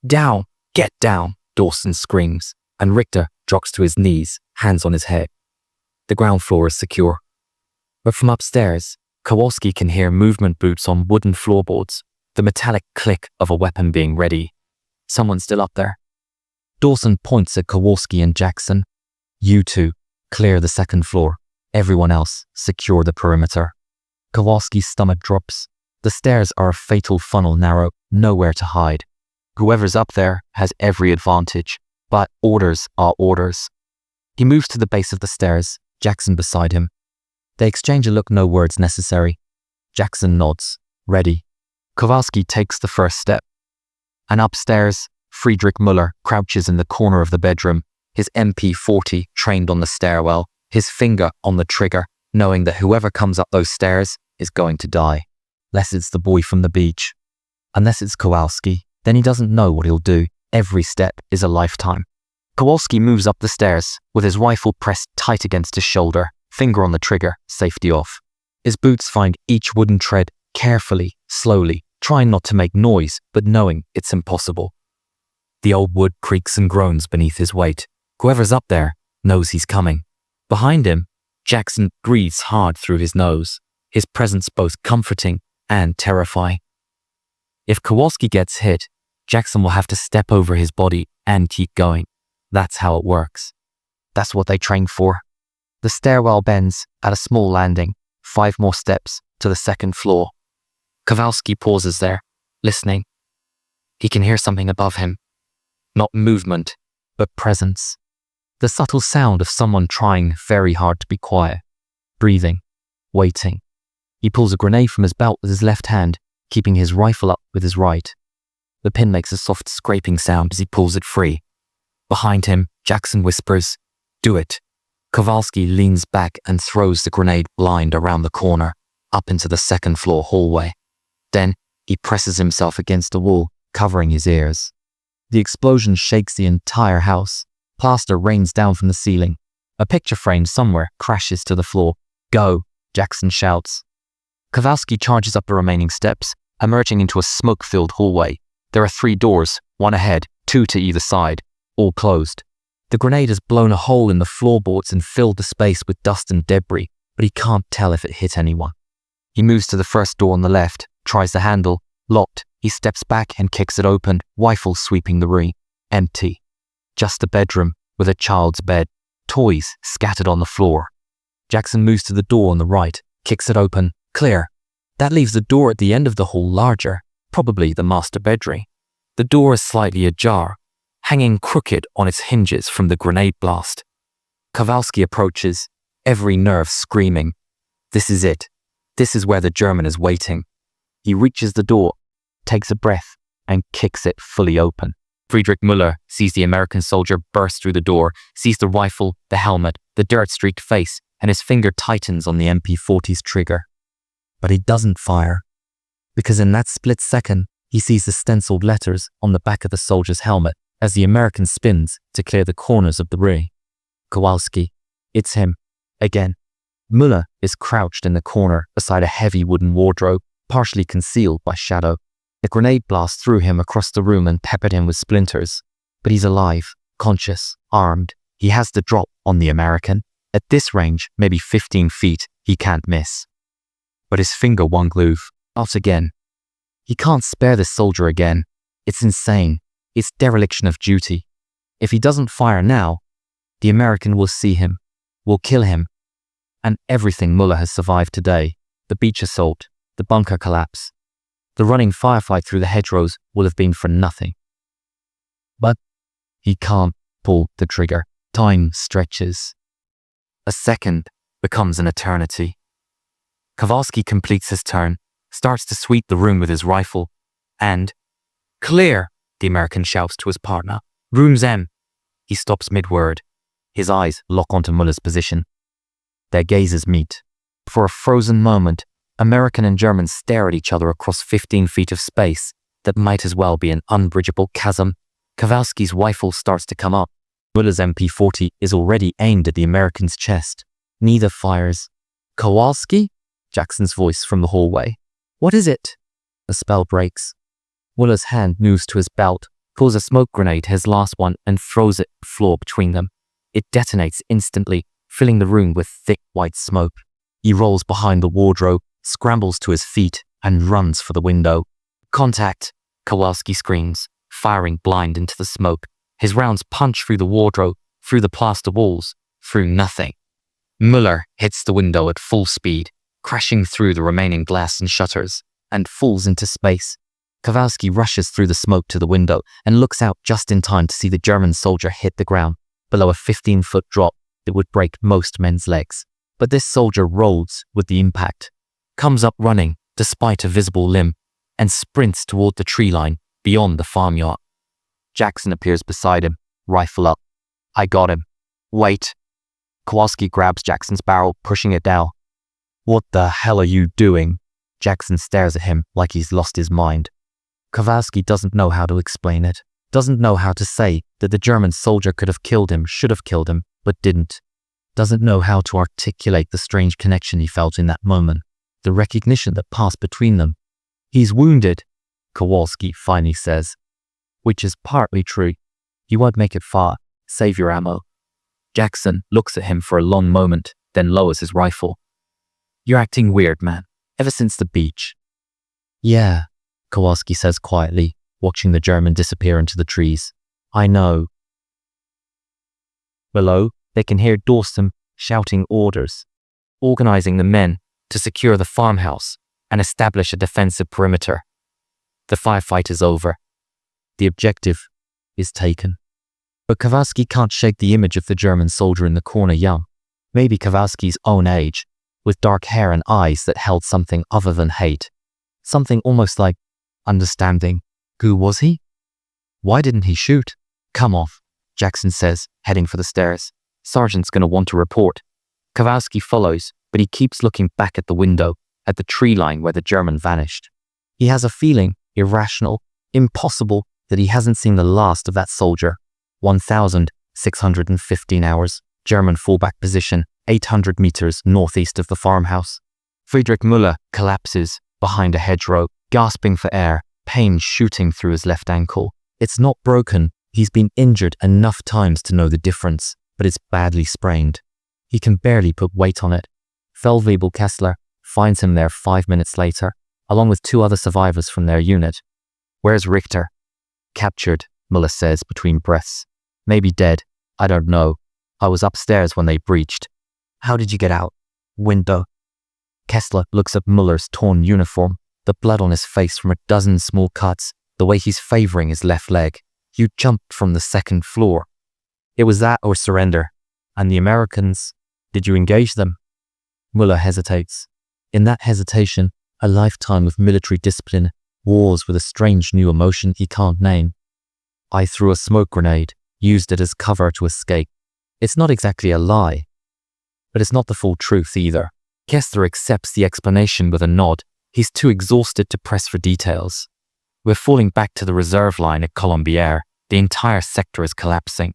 "Down! Get down!" Dawson screams, and Richter drops to his knees, hands on his head. The ground floor is secure. But from upstairs, Kowalski can hear movement boots on wooden floorboards, the metallic click of a weapon being ready. Someone's still up there. Dawson points at Kowalski and Jackson. "You two, clear the second floor. Everyone else, secure the perimeter." Kowalski's stomach drops. The stairs are a fatal funnel, narrow, nowhere to hide. Whoever's up there has every advantage, but orders are orders. He moves to the base of the stairs, Jackson beside him. They exchange a look, no words necessary. Jackson nods, ready. Kowalski takes the first step. And upstairs, Friedrich Müller crouches in the corner of the bedroom, his MP40 trained on the stairwell, his finger on the trigger, knowing that whoever comes up those stairs is going to die. Unless it's the boy from the beach. Unless it's Kowalski, then he doesn't know what he'll do. Every step is a lifetime. Kowalski moves up the stairs, with his rifle pressed tight against his shoulder, finger on the trigger, safety off. His boots find each wooden tread carefully, slowly, trying not to make noise, but knowing it's impossible. The old wood creaks and groans beneath his weight. Whoever's up there knows he's coming. Behind him, Jackson breathes hard through his nose, his presence both comforting and terrifying. If Kowalski gets hit, Jackson will have to step over his body and keep going. That's how it works. That's what they train for. The stairwell bends at a small landing, 5 more steps to the second floor. Kowalski pauses there, listening. He can hear something above him. Not movement, but presence. The subtle sound of someone trying very hard to be quiet, breathing, waiting. He pulls a grenade from his belt with his left hand, keeping his rifle up with his right. The pin makes a soft scraping sound as he pulls it free. Behind him, Jackson whispers, "Do it." Kowalski leans back and throws the grenade blind around the corner, up into the second floor hallway. Then, he presses himself against a wall, covering his ears. The explosion shakes the entire house. Plaster rains down from the ceiling. A picture frame somewhere crashes to the floor. "Go," Jackson shouts. Kowalski charges up the remaining steps, emerging into a smoke-filled hallway. There are 3 doors, 1 ahead, 2 to either side, all closed. The grenade has blown a hole in the floorboards and filled the space with dust and debris, but he can't tell if it hit anyone. He moves to the first door on the left, tries the handle, locked. He steps back and kicks it open, rifle sweeping the room. Empty. Just a bedroom with a child's bed, toys scattered on the floor. Jackson moves to the door on the right, kicks it open, clear. That leaves the door at the end of the hall larger, probably the master bedroom. The door is slightly ajar, hanging crooked on its hinges from the grenade blast. Kowalski approaches, every nerve screaming. This is it. This is where the German is waiting. He reaches the door, takes a breath, and kicks it fully open. Friedrich Müller sees the American soldier burst through the door, sees the rifle, the helmet, the dirt-streaked face, and his finger tightens on the MP40's trigger. But he doesn't fire, because in that split second, he sees the stenciled letters on the back of the soldier's helmet as the American spins to clear the corners of the ray. Kowalski. It's him. Again. Müller is crouched in the corner beside a heavy wooden wardrobe, partially concealed by shadow. The grenade blast threw him across the room and peppered him with splinters. But he's alive, conscious, armed. He has the drop on the American. At this range, maybe 15 feet, he can't miss. But his finger won't glove. Not again. He can't spare this soldier again. It's insane. It's dereliction of duty. If he doesn't fire now, the American will see him, will kill him. And everything Müller has survived today, the beach assault, the bunker collapse, the running firefight through the hedgerows will have been for nothing. But he can't pull the trigger. Time stretches. A second becomes an eternity. Kowalski completes his turn, starts to sweep the room with his rifle, and "Clear!" the American shouts to his partner. "Room's M." He stops mid-word. His eyes lock onto Müller's position. Their gazes meet. For a frozen moment, American and German stare at each other across 15 feet of space that might as well be an unbridgeable chasm. Kowalski's rifle starts to come up. Müller's MP40 is already aimed at the American's chest. Neither fires. "Kowalski?" Jackson's voice from the hallway. "What is it?" The spell breaks. Müller's hand moves to his belt, pulls a smoke grenade, his last one, and throws it to the floor between them. It detonates instantly, filling the room with thick white smoke. He rolls behind the wardrobe, scrambles to his feet, and runs for the window. "Contact!" Kowalski screams, firing blind into the smoke. His rounds punch through the wardrobe, through the plaster walls, through nothing. Müller hits the window at full speed, crashing through the remaining glass and shutters, and falls into space. Kowalski rushes through the smoke to the window and looks out just in time to see the German soldier hit the ground, below a 15-foot drop that would break most men's legs. But this soldier rolls with the impact, comes up running despite a visible limb, and sprints toward the tree line beyond the farmyard. Jackson appears beside him, rifle up. "I got him. Wait." Kowalski grabs Jackson's barrel, pushing it down. "What the hell are you doing?" Jackson stares at him like he's lost his mind. Kowalski doesn't know how to explain it, doesn't know how to say that the German soldier could have killed him, should have killed him, but didn't. Doesn't know how to articulate the strange connection he felt in that moment, the recognition that passed between them. "He's wounded," Kowalski finally says, which is partly true. "You won't make it far. Save your ammo." Jackson looks at him for a long moment, then lowers his rifle. "You're acting weird, man. Ever since the beach." "Yeah," Kowalski says quietly, watching the German disappear into the trees. "I know." Below, they can hear Dorsten shouting orders, organizing the men to secure the farmhouse and establish a defensive perimeter. The firefight is over. The objective is taken. But Kowalski can't shake the image of the German soldier in the corner young, maybe Kowalski's own age, with dark hair and eyes that held something other than hate. Something almost like understanding. Who was he? Why didn't he shoot? "Come off," Jackson says, heading for the stairs. "Sergeant's gonna want to report." Kowalski follows, but he keeps looking back at the window, at the tree line where the German vanished. He has a feeling, irrational, impossible, that he hasn't seen the last of that soldier. 1,615 hours, German fallback position, 800 meters northeast of the farmhouse. Friedrich Müller collapses behind a hedgerow, gasping for air, pain shooting through his left ankle. It's not broken. He's been injured enough times to know the difference, but it's badly sprained. He can barely put weight on it. Feldwebel Kessler finds him there 5 minutes later, along with 2 other survivors from their unit. Where's Richter? Captured, Müller says between breaths. Maybe dead. I don't know. I was upstairs when they breached. How did you get out? Window. Kessler looks at Müller's torn uniform, the blood on his face from a dozen small cuts, the way he's favoring his left leg. You jumped from the 2nd floor. It was that or surrender. And the Americans, did you engage them? Müller hesitates. In that hesitation, a lifetime of military discipline wars with a strange new emotion he can't name. I threw a smoke grenade, used it as cover to escape. It's not exactly a lie, but it's not the full truth either. Kessler accepts the explanation with a nod. He's too exhausted to press for details. We're falling back to the reserve line at Colombière. The entire sector is collapsing.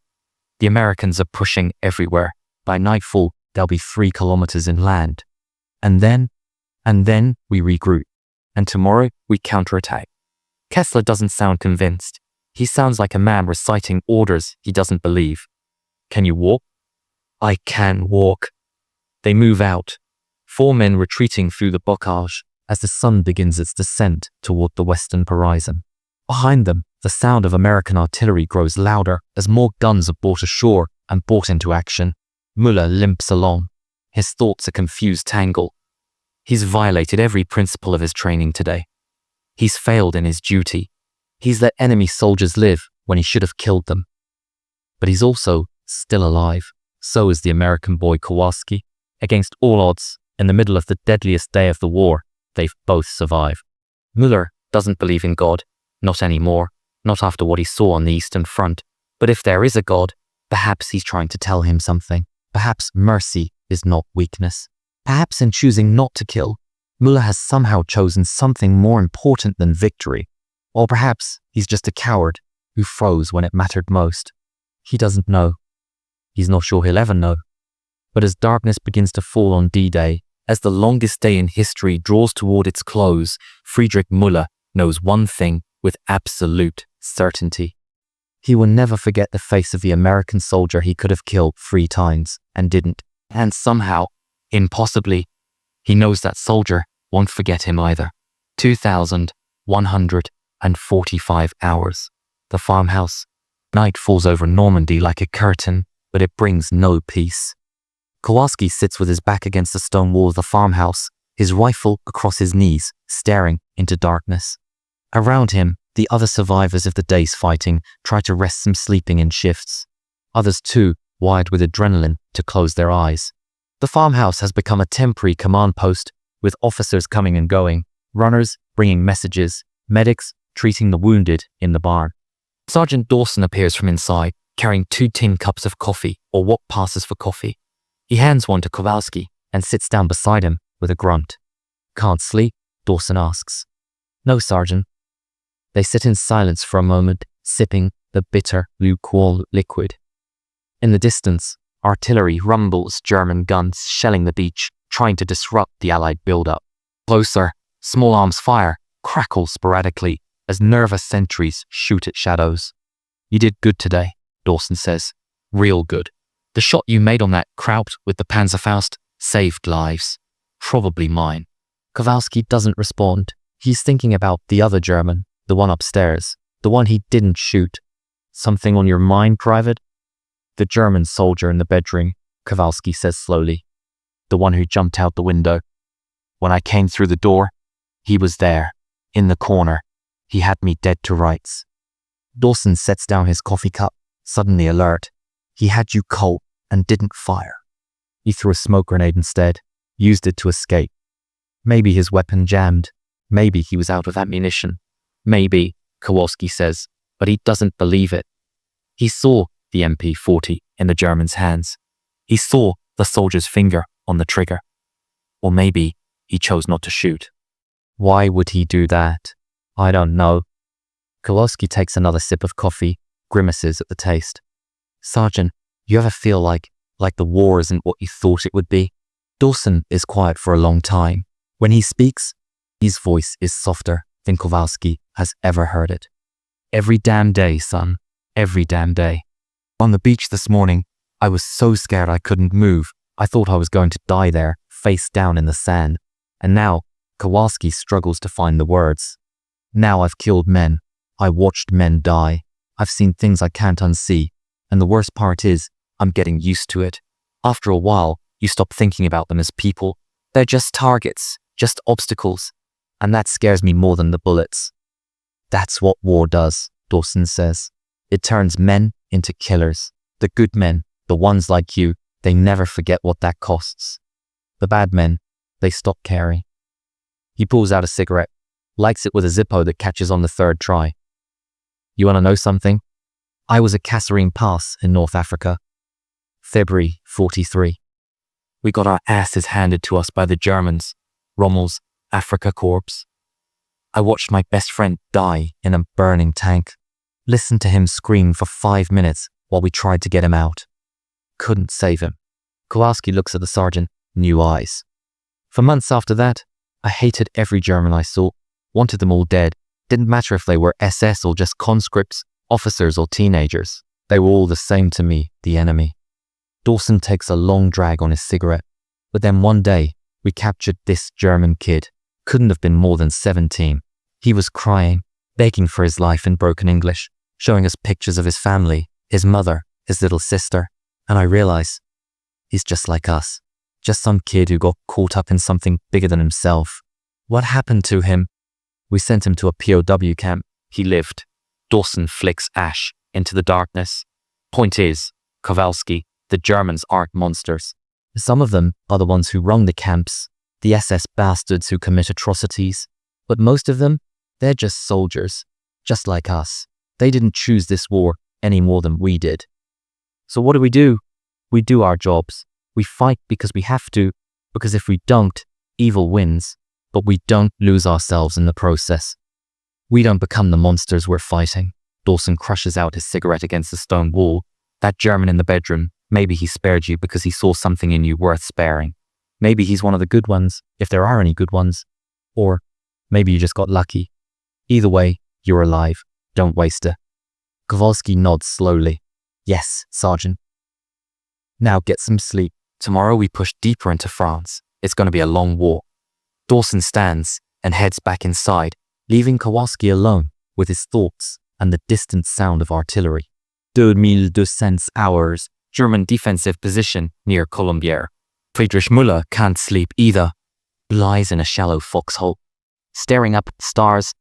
The Americans are pushing everywhere. By nightfall, they'll be 3 kilometers inland. And then we regroup. And tomorrow, we counterattack. Kessler doesn't sound convinced. He sounds like a man reciting orders he doesn't believe. Can you walk? I can walk. They move out. 4 men retreating through the bocage as the sun begins its descent toward the western horizon. Behind them, the sound of American artillery grows louder as more guns are brought ashore and brought into action. Müller limps along, his thoughts a confused tangle. He's violated every principle of his training today. He's failed in his duty. He's let enemy soldiers live when he should have killed them. But he's also still alive. So is the American boy Kowalski. Against all odds, in the middle of the deadliest day of the war, they've both survived. Müller doesn't believe in God, not anymore, not after what he saw on the Eastern Front. But if there is a God, perhaps he's trying to tell him something. Perhaps mercy is not weakness. Perhaps in choosing not to kill, Müller has somehow chosen something more important than victory. Or perhaps he's just a coward who froze when it mattered most. He doesn't know. He's not sure he'll ever know. But as darkness begins to fall on D-Day, as the longest day in history draws toward its close, Friedrich Müller knows one thing with absolute certainty. He will never forget the face of the American soldier he could have killed 3 times and didn't. And somehow, impossibly, he knows that soldier won't forget him either. 2,145 hours. The farmhouse. Night falls over Normandy like a curtain, but it brings no peace. Kowalski sits with his back against the stone wall of the farmhouse, his rifle across his knees, staring into darkness. Around him, the other survivors of the day's fighting try to rest some sleeping in shifts. Others too, wired with adrenaline, to close their eyes. The farmhouse has become a temporary command post, with officers coming and going, runners bringing messages, medics treating the wounded in the barn. Sergeant Dawson appears from inside, carrying 2 tin cups of coffee, or what passes for coffee. He hands one to Kowalski and sits down beside him with a grunt. Can't sleep? Dawson asks. No, Sergeant. They sit in silence for a moment, sipping the bitter, lukewarm liquid. In the distance, artillery rumbles German guns shelling the beach, trying to disrupt the Allied build-up. Closer, small arms fire crackle sporadically as nervous sentries shoot at shadows. You did good today, Dawson says. Real good. The shot you made on that Kraut with the Panzerfaust saved lives. Probably mine. Kowalski doesn't respond. He's thinking about the other German, the one upstairs, the one he didn't shoot. Something on your mind, Private? The German soldier in the bedroom, Kowalski says slowly. The one who jumped out the window. When I came through the door, he was there, in the corner. He had me dead to rights. Dawson sets down his coffee cup, suddenly alert. He had you cold and didn't fire. He threw a smoke grenade instead, used it to escape. Maybe his weapon jammed. Maybe he was out of ammunition. Maybe, Kowalski says, but he doesn't believe it. He saw the MP-40 in the German's hands. He saw the soldier's finger on the trigger. Or maybe he chose not to shoot. Why would he do that? I don't know. Kowalski takes another sip of coffee, grimaces at the taste. Sergeant, you ever feel like the war isn't what you thought it would be? Dawson is quiet for a long time. When he speaks, his voice is softer than Kowalski has ever heard it. Every damn day, son. Every damn day. On the beach this morning, I was so scared I couldn't move. I thought I was going to die there, face down in the sand. And now, Kowalski struggles to find the words. Now I've killed men. I watched men die. I've seen things I can't unsee. And the worst part is, I'm getting used to it. After a while, you stop thinking about them as people. They're just targets, just obstacles. And that scares me more than the bullets. That's what war does, Dawson says. It turns men into killers. The good men, the ones like you, they never forget what that costs. The bad men, they stop caring. He pulls out a cigarette, lights it with a Zippo that catches on the third try. You want to know something? I was at Kasserine Pass in North Africa. February 43. We got our asses handed to us by the Germans, Rommel's Afrika Korps. I watched my best friend die in a burning tank. Listened to him scream for 5 minutes while we tried to get him out. Couldn't save him. Kowalski looks at the sergeant, new eyes. For months after that, I hated every German I saw, wanted them all dead. Didn't matter if they were SS or just conscripts, officers or teenagers. They were all the same to me, the enemy. Dawson takes a long drag on his cigarette. But then one day, we captured this German kid. Couldn't have been more than 17. He was crying, begging for his life in broken English, showing us pictures of his family, his mother, his little sister. And I realize, he's just like us. Just some kid who got caught up in something bigger than himself. What happened to him? We sent him to a POW camp. He lived. Dawson flicks ash into the darkness. Point is, Kowalski, the Germans aren't monsters. Some of them are the ones who run the camps, the SS bastards who commit atrocities. But most of them, they're just soldiers, just like us. They didn't choose this war any more than we did. So what do? We do our jobs. We fight because we have to, because if we don't, evil wins. But we don't lose ourselves in the process. We don't become the monsters we're fighting. Dawson crushes out his cigarette against the stone wall. That German in the bedroom, maybe he spared you because he saw something in you worth sparing. Maybe he's one of the good ones, if there are any good ones. Or maybe you just got lucky. Either way, you're alive. Don't waste it. Kowalski nods slowly. Yes, Sergeant. Now get some sleep. Tomorrow we push deeper into France. It's going to be a long war. Dawson stands and heads back inside, leaving Kowalski alone with his thoughts and the distant sound of artillery. 2200 hours, German defensive position near Colombières. Friedrich Müller can't sleep either. Lies in a shallow foxhole, staring up at the stars,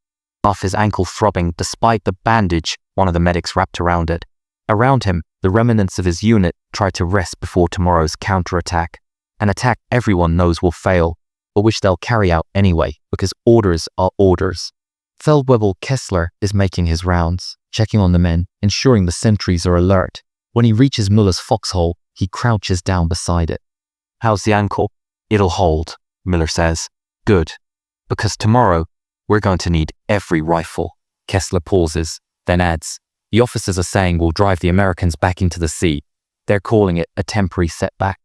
off his ankle throbbing despite the bandage one of the medics wrapped around it. Around him, the remnants of his unit try to rest before tomorrow's counterattack. An attack everyone knows will fail, but which they'll carry out anyway, because orders are orders. Feldwebel Kessler is making his rounds, checking on the men, ensuring the sentries are alert. When he reaches Müller's foxhole, he crouches down beside it. How's the ankle? It'll hold, Müller says. Good. Because tomorrow, we're going to need every rifle. Kessler pauses, then adds, the officers are saying we'll drive the Americans back into the sea. They're calling it a temporary setback.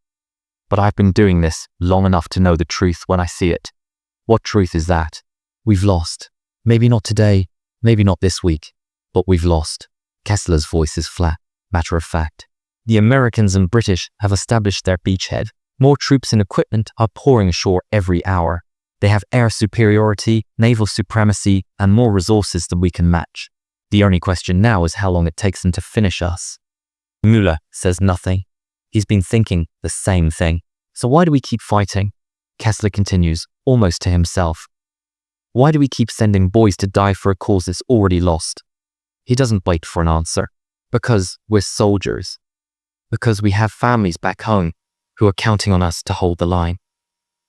But I've been doing this long enough to know the truth when I see it. What truth is that? We've lost. Maybe not today, maybe not this week, but we've lost. Kessler's voice is flat, matter of fact. The Americans and British have established their beachhead. More troops and equipment are pouring ashore every hour. They have air superiority, naval supremacy, and more resources than we can match. The only question now is how long it takes them to finish us. Müller says nothing. He's been thinking the same thing. So why do we keep fighting? Kessler continues, almost to himself. Why do we keep sending boys to die for a cause that's already lost? He doesn't wait for an answer. Because we're soldiers. Because we have families back home who are counting on us to hold the line.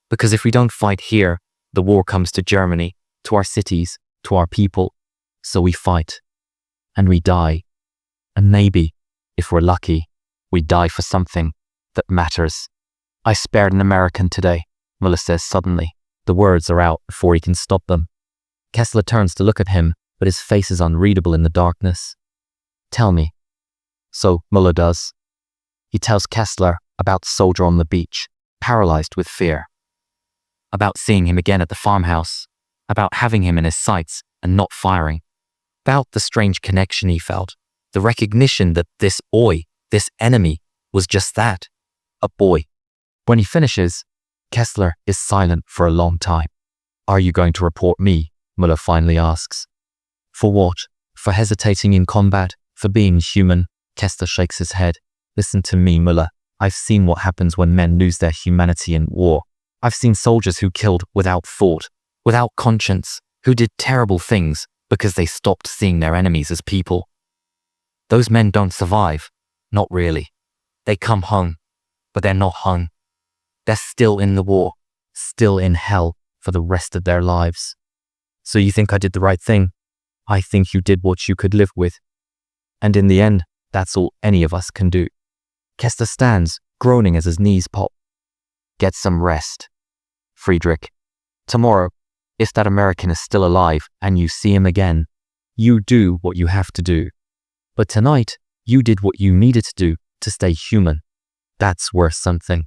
Because if we don't fight here, the war comes to Germany, to our cities, to our people. So we fight. And we die. And maybe, if we're lucky, we die for something that matters. I spared an American today, Müller says suddenly. The words are out before he can stop them. Kessler turns to look at him, but his face is unreadable in the darkness. Tell me. So Müller does. He tells Kessler about the soldier on the beach, paralyzed with fear. About seeing him again at the farmhouse. About having him in his sights and not firing. About the strange connection he felt. The recognition that this boy, this enemy, was just that. A boy. When he finishes, Kessler is silent for a long time. Are you going to report me? Müller finally asks. For what? For hesitating in combat? For being human? Kessler shakes his head. Listen to me, Müller. I've seen what happens when men lose their humanity in war. I've seen soldiers who killed without thought, without conscience, who did terrible things because they stopped seeing their enemies as people. Those men don't survive. Not really. They come hung, but they're not hung. They're still in the war, still in hell for the rest of their lives. So you think I did the right thing? I think you did what you could live with. And in the end, that's all any of us can do. Kessler stands, groaning as his knees pop. Get some rest. Friedrich, tomorrow, if that American is still alive and you see him again, you do what you have to do. But tonight, you did what you needed to do to stay human. That's worth something.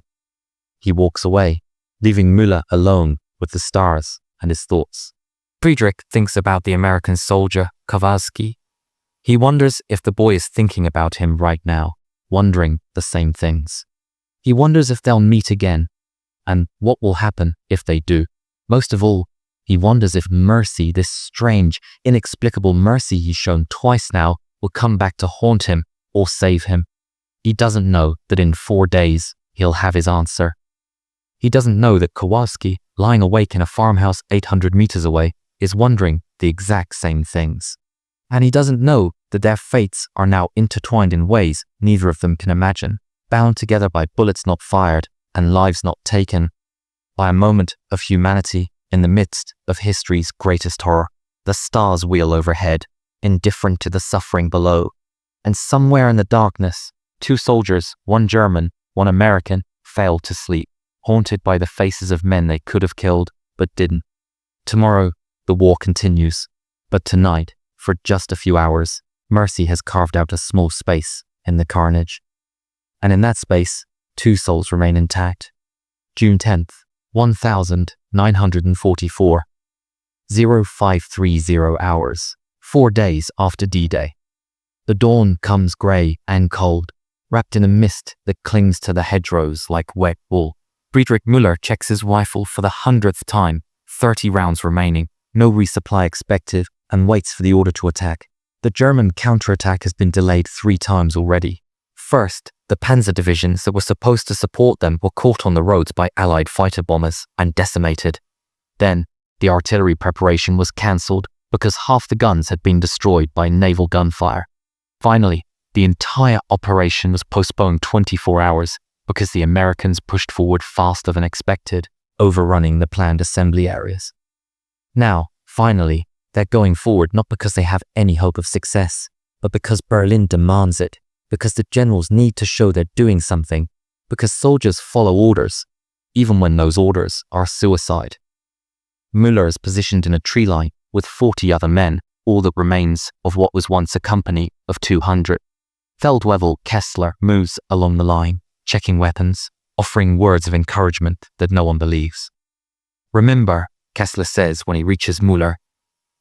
He walks away, leaving Müller alone with the stars and his thoughts. Friedrich thinks about the American soldier, Kowalski. He wonders if the boy is thinking about him right now, wondering the same things. He wonders if they'll meet again, and what will happen if they do. Most of all, he wonders if mercy, this strange, inexplicable mercy he's shown twice now, will come back to haunt him or save him. He doesn't know that in 4 days, he'll have his answer. He doesn't know that Kowalski, lying awake in a farmhouse 800 meters away, is wondering the exact same things. And he doesn't know that their fates are now intertwined in ways neither of them can imagine, bound together by bullets not fired and lives not taken, by a moment of humanity in the midst of history's greatest horror. The stars wheel overhead, indifferent to the suffering below. And somewhere in the darkness, 2 soldiers, 1 German, 1 American, failed to sleep, haunted by the faces of men they could have killed, but didn't. Tomorrow, the war continues. But tonight, for just a few hours, mercy has carved out a small space in the carnage. And in that space, 2 souls remain intact. June 10th, 1944. 0530 hours, 4 days after D-Day. The dawn comes grey and cold, wrapped in a mist that clings to the hedgerows like wet wool. Friedrich Müller checks his rifle for the 100th time, 30 rounds remaining, no resupply expected, and waits for the order to attack. The German counterattack has been delayed 3 times already. First, the panzer divisions that were supposed to support them were caught on the roads by Allied fighter bombers and decimated. Then, the artillery preparation was cancelled because half the guns had been destroyed by naval gunfire. Finally, the entire operation was postponed 24 hours because the Americans pushed forward faster than expected, overrunning the planned assembly areas. Now, finally, they're going forward not because they have any hope of success, but because Berlin demands it, because the generals need to show they're doing something, because soldiers follow orders, even when those orders are suicide. Müller is positioned in a tree line with 40 other men, all that remains of what was once a company of 200. Feldwebel Kessler moves along the line, checking weapons, offering words of encouragement that no one believes. Remember, Kessler says when he reaches Müller,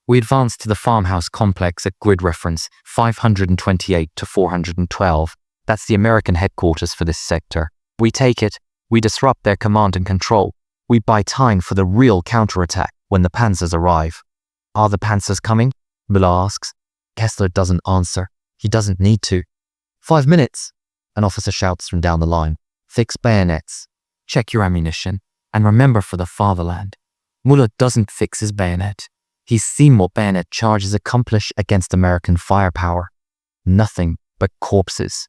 we advance to the farmhouse complex at grid reference 528 to 412. That's the American headquarters for this sector. We take it, we disrupt their command and control. We buy time for the real counterattack when the panzers arrive. Are the panzers coming? Müller asks. Kessler doesn't answer. He doesn't need to. 5 minutes, an officer shouts from down the line. Fix bayonets. Check your ammunition. And remember for the fatherland. Müller doesn't fix his bayonet. He's seen what bayonet charges accomplish against American firepower. Nothing but corpses.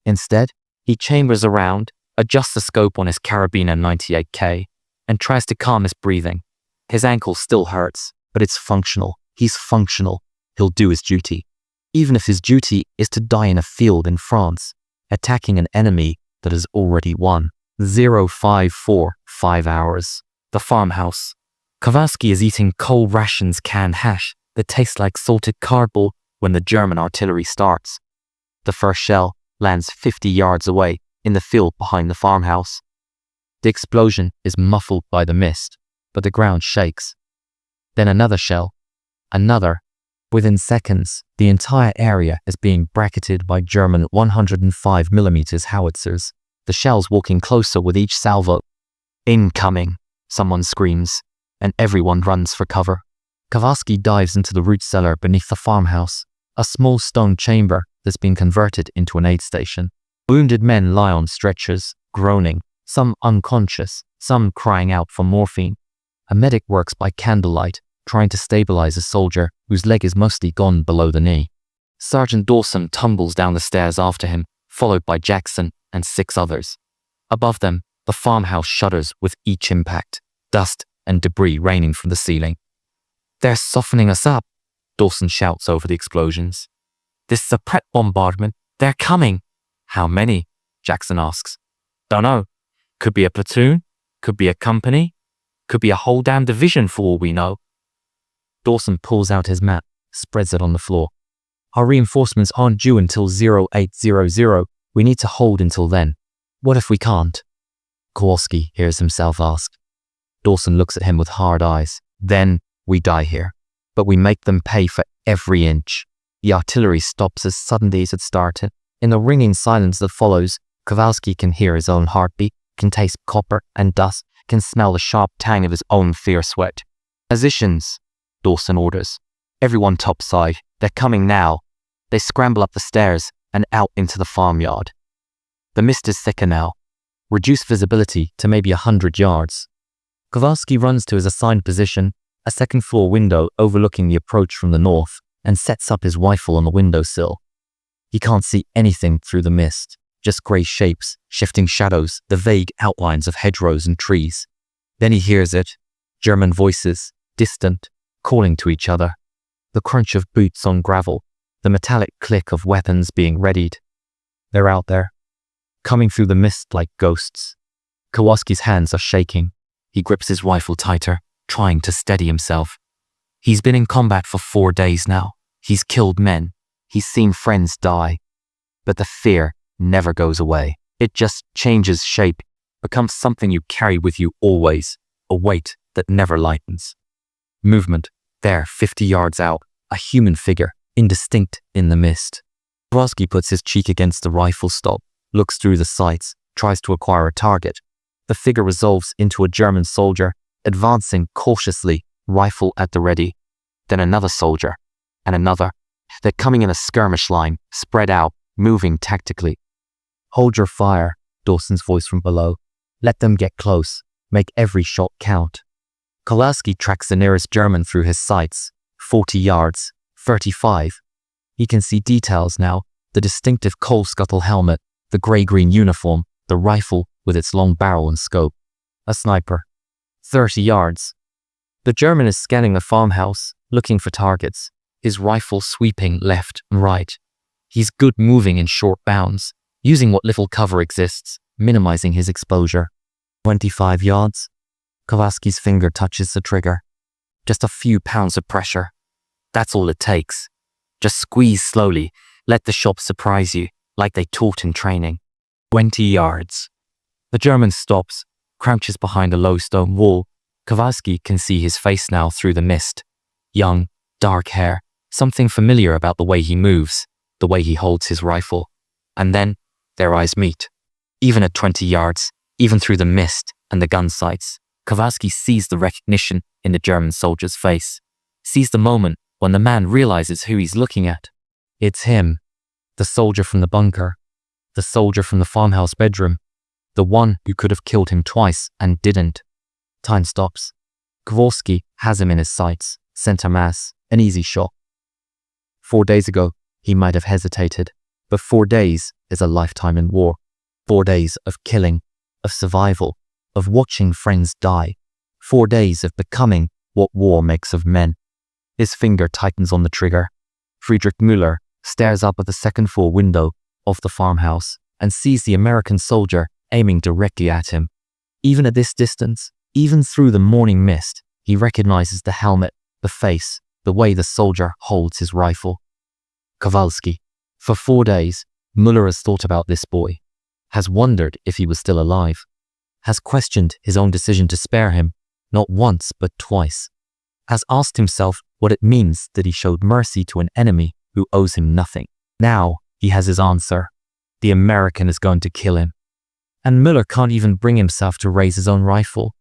Instead, he chambers around, adjusts the scope on his carabiner 98K, and tries to calm his breathing. His ankle still hurts, but it's functional. He's functional. He'll do his duty. Even if his duty is to die in a field in France, attacking an enemy that has already won. 0545 hours. The farmhouse. Kowalski is eating cold rations canned hash that taste like salted cardboard when the German artillery starts. The first shell lands 50 yards away in the field behind the farmhouse. The explosion is muffled by the mist, but the ground shakes. Then another shell. Another. Within seconds, the entire area is being bracketed by German 105mm howitzers, the shells walking closer with each salvo. Incoming, someone screams, and everyone runs for cover. Kowalski dives into the root cellar beneath the farmhouse, a small stone chamber that's been converted into an aid station. Wounded men lie on stretchers, groaning, some unconscious, some crying out for morphine. A medic works by candlelight, trying to stabilize a soldier whose leg is mostly gone below the knee. Sergeant Dawson tumbles down the stairs after him, followed by Jackson and 6 others. Above them, the farmhouse shudders with each impact, dust and debris raining from the ceiling. "They're softening us up," Dawson shouts over the explosions. "This is a prep bombardment. They're coming." "How many?" Jackson asks. "Dunno. Could be a platoon, could be a company, could be a whole damn division for all we know." Dawson pulls out his map, spreads it on the floor. "Our reinforcements aren't due until 0800. We need to hold until then. What if we can't?" Kowalski hears himself ask. Dawson looks at him with hard eyes. "Then we die here. But we make them pay for every inch." The artillery stops as suddenly as it started. In the ringing silence that follows, Kowalski can hear his own heartbeat, can taste copper and dust, can smell the sharp tang of his own fear sweat. "Positions," Dawson orders. "Everyone topside. They're coming now." They scramble up the stairs and out into the farmyard. The mist is thicker now, reduced visibility to maybe 100 yards. Kowalski runs to his assigned position, a second-floor window overlooking the approach from the north, and sets up his rifle on the windowsill. He can't see anything through the mist, just grey shapes, shifting shadows, the vague outlines of hedgerows and trees. Then he hears it, German voices, distant, calling to each other. The crunch of boots on gravel, the metallic click of weapons being readied. They're out there, coming through the mist like ghosts. Kowalski's hands are shaking. He grips his rifle tighter, trying to steady himself. He's been in combat for 4 days now. He's killed men. He's seen friends die. But the fear never goes away. It just changes shape, becomes something you carry with you always, a weight that never lightens. Movement. There, 50 yards out, a human figure, indistinct in the mist. Kowalski puts his cheek against the rifle stock, looks through the sights, tries to acquire a target. The figure resolves into a German soldier, advancing cautiously, rifle at the ready. Then another soldier, and another. They're coming in a skirmish line, spread out, moving tactically. "Hold your fire," Dawson's voice from below. "Let them get close. Make every shot count." Kowalski tracks the nearest German through his sights. 40 yards, 35. He can see details now, the distinctive coal scuttle helmet, the grey-green uniform, the rifle with its long barrel and scope. A sniper. 30 yards. The German is scanning the farmhouse, looking for targets, his rifle sweeping left and right. He's good moving in short bounds, using what little cover exists, minimizing his exposure. 25 yards. Kowalski's finger touches the trigger. Just a few pounds of pressure. That's all it takes. Just squeeze slowly, let the shot surprise you, like they taught in training. 20 yards. The German stops, crouches behind a low stone wall. Kowalski can see his face now through the mist. Young, dark hair, something familiar about the way he moves, the way he holds his rifle. And then, their eyes meet. Even at 20 yards, even through the mist and the gun sights, Kowalski sees the recognition in the German soldier's face, sees the moment when the man realizes who he's looking at. It's him, the soldier from the bunker, the soldier from the farmhouse bedroom, the one who could have killed him twice and didn't. Time stops. Kowalski has him in his sights, center mass, an easy shot. 4 days ago, he might have hesitated, but 4 days is a lifetime in war. 4 days of killing, of survival, of watching friends die. 4 days of becoming what war makes of men. His finger tightens on the trigger. Friedrich Müller stares up at the second-floor window of the farmhouse and sees the American soldier aiming directly at him. Even at this distance, even through the morning mist, he recognizes the helmet, the face, the way the soldier holds his rifle. Kowalski. For 4 days, Müller has thought about this boy, has wondered if he was still alive, has questioned his own decision to spare him, not once but twice, has asked himself what it means that he showed mercy to an enemy who owes him nothing. Now he has his answer. The American is going to kill him. And Müller can't even bring himself to raise his own rifle.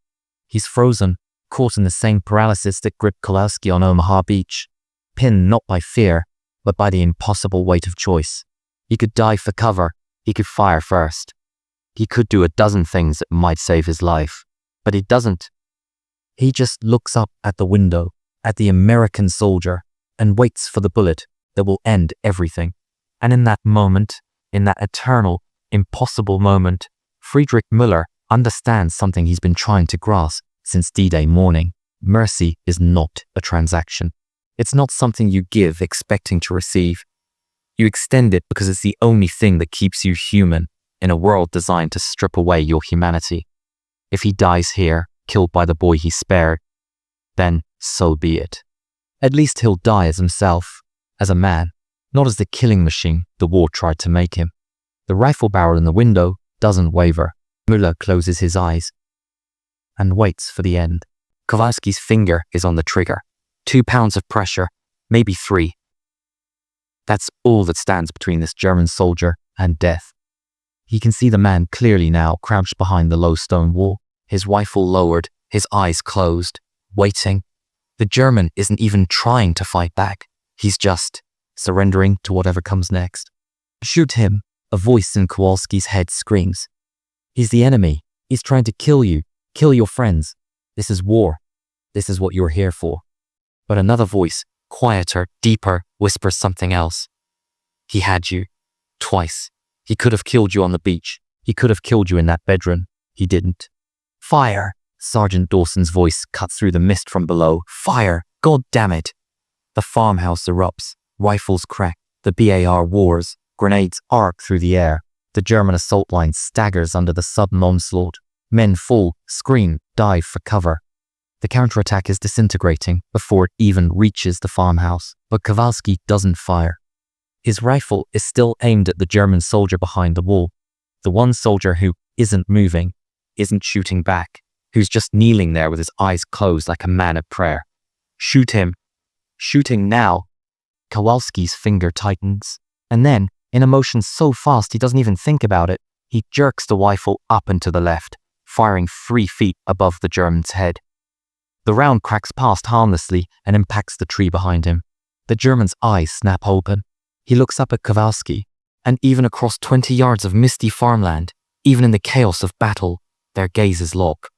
He's frozen, caught in the same paralysis that gripped Kowalski on Omaha Beach, pinned not by fear, but by the impossible weight of choice. He could dive for cover, he could fire first. He could do a dozen things that might save his life, but he doesn't. He just looks up at the window, at the American soldier, and waits for the bullet that will end everything. And in that moment, in that eternal, impossible moment, Friedrich Müller understands something he's been trying to grasp since D-Day morning. Mercy is not a transaction. It's not something you give expecting to receive. You extend it because it's the only thing that keeps you human in a world designed to strip away your humanity. If he dies here, killed by the boy he spared, then so be it. At least he'll die as himself, as a man, not as the killing machine the war tried to make him. The rifle barrel in the window doesn't waver. Müller closes his eyes and waits for the end. Kowalski's finger is on the trigger. 2 pounds of pressure, maybe 3. That's all that stands between this German soldier and death. He can see the man clearly now, crouched behind the low stone wall, his rifle lowered, his eyes closed, waiting. The German isn't even trying to fight back. He's just surrendering to whatever comes next. Shoot him, a voice in Kowalski's head screams. He's the enemy. He's trying to kill you, kill your friends. This is war. This is what you're here for. But another voice, quieter, deeper, whispers something else. He had you. Twice. He could have killed you on the beach. He could have killed you in that bedroom. He didn't. Fire! Sergeant Dawson's voice cuts through the mist from below. Fire! God damn it! The farmhouse erupts. Rifles crack. The BAR roars. Grenades arc through the air. The German assault line staggers under the sudden onslaught. Men fall, scream, dive for cover. The counterattack is disintegrating before it even reaches the farmhouse, but Kowalski doesn't fire. His rifle is still aimed at the German soldier behind the wall, the one soldier who isn't moving, isn't shooting back, who's just kneeling there with his eyes closed like a man at prayer. Shoot him. Shooting now. Kowalski's finger tightens, and then, in a motion so fast he doesn't even think about it, he jerks the rifle up and to the left, firing 3 feet above the German's head. The round cracks past harmlessly and impacts the tree behind him. The German's eyes snap open. He looks up at Kowalski, and even across 20 yards of misty farmland, even in the chaos of battle, their gazes lock.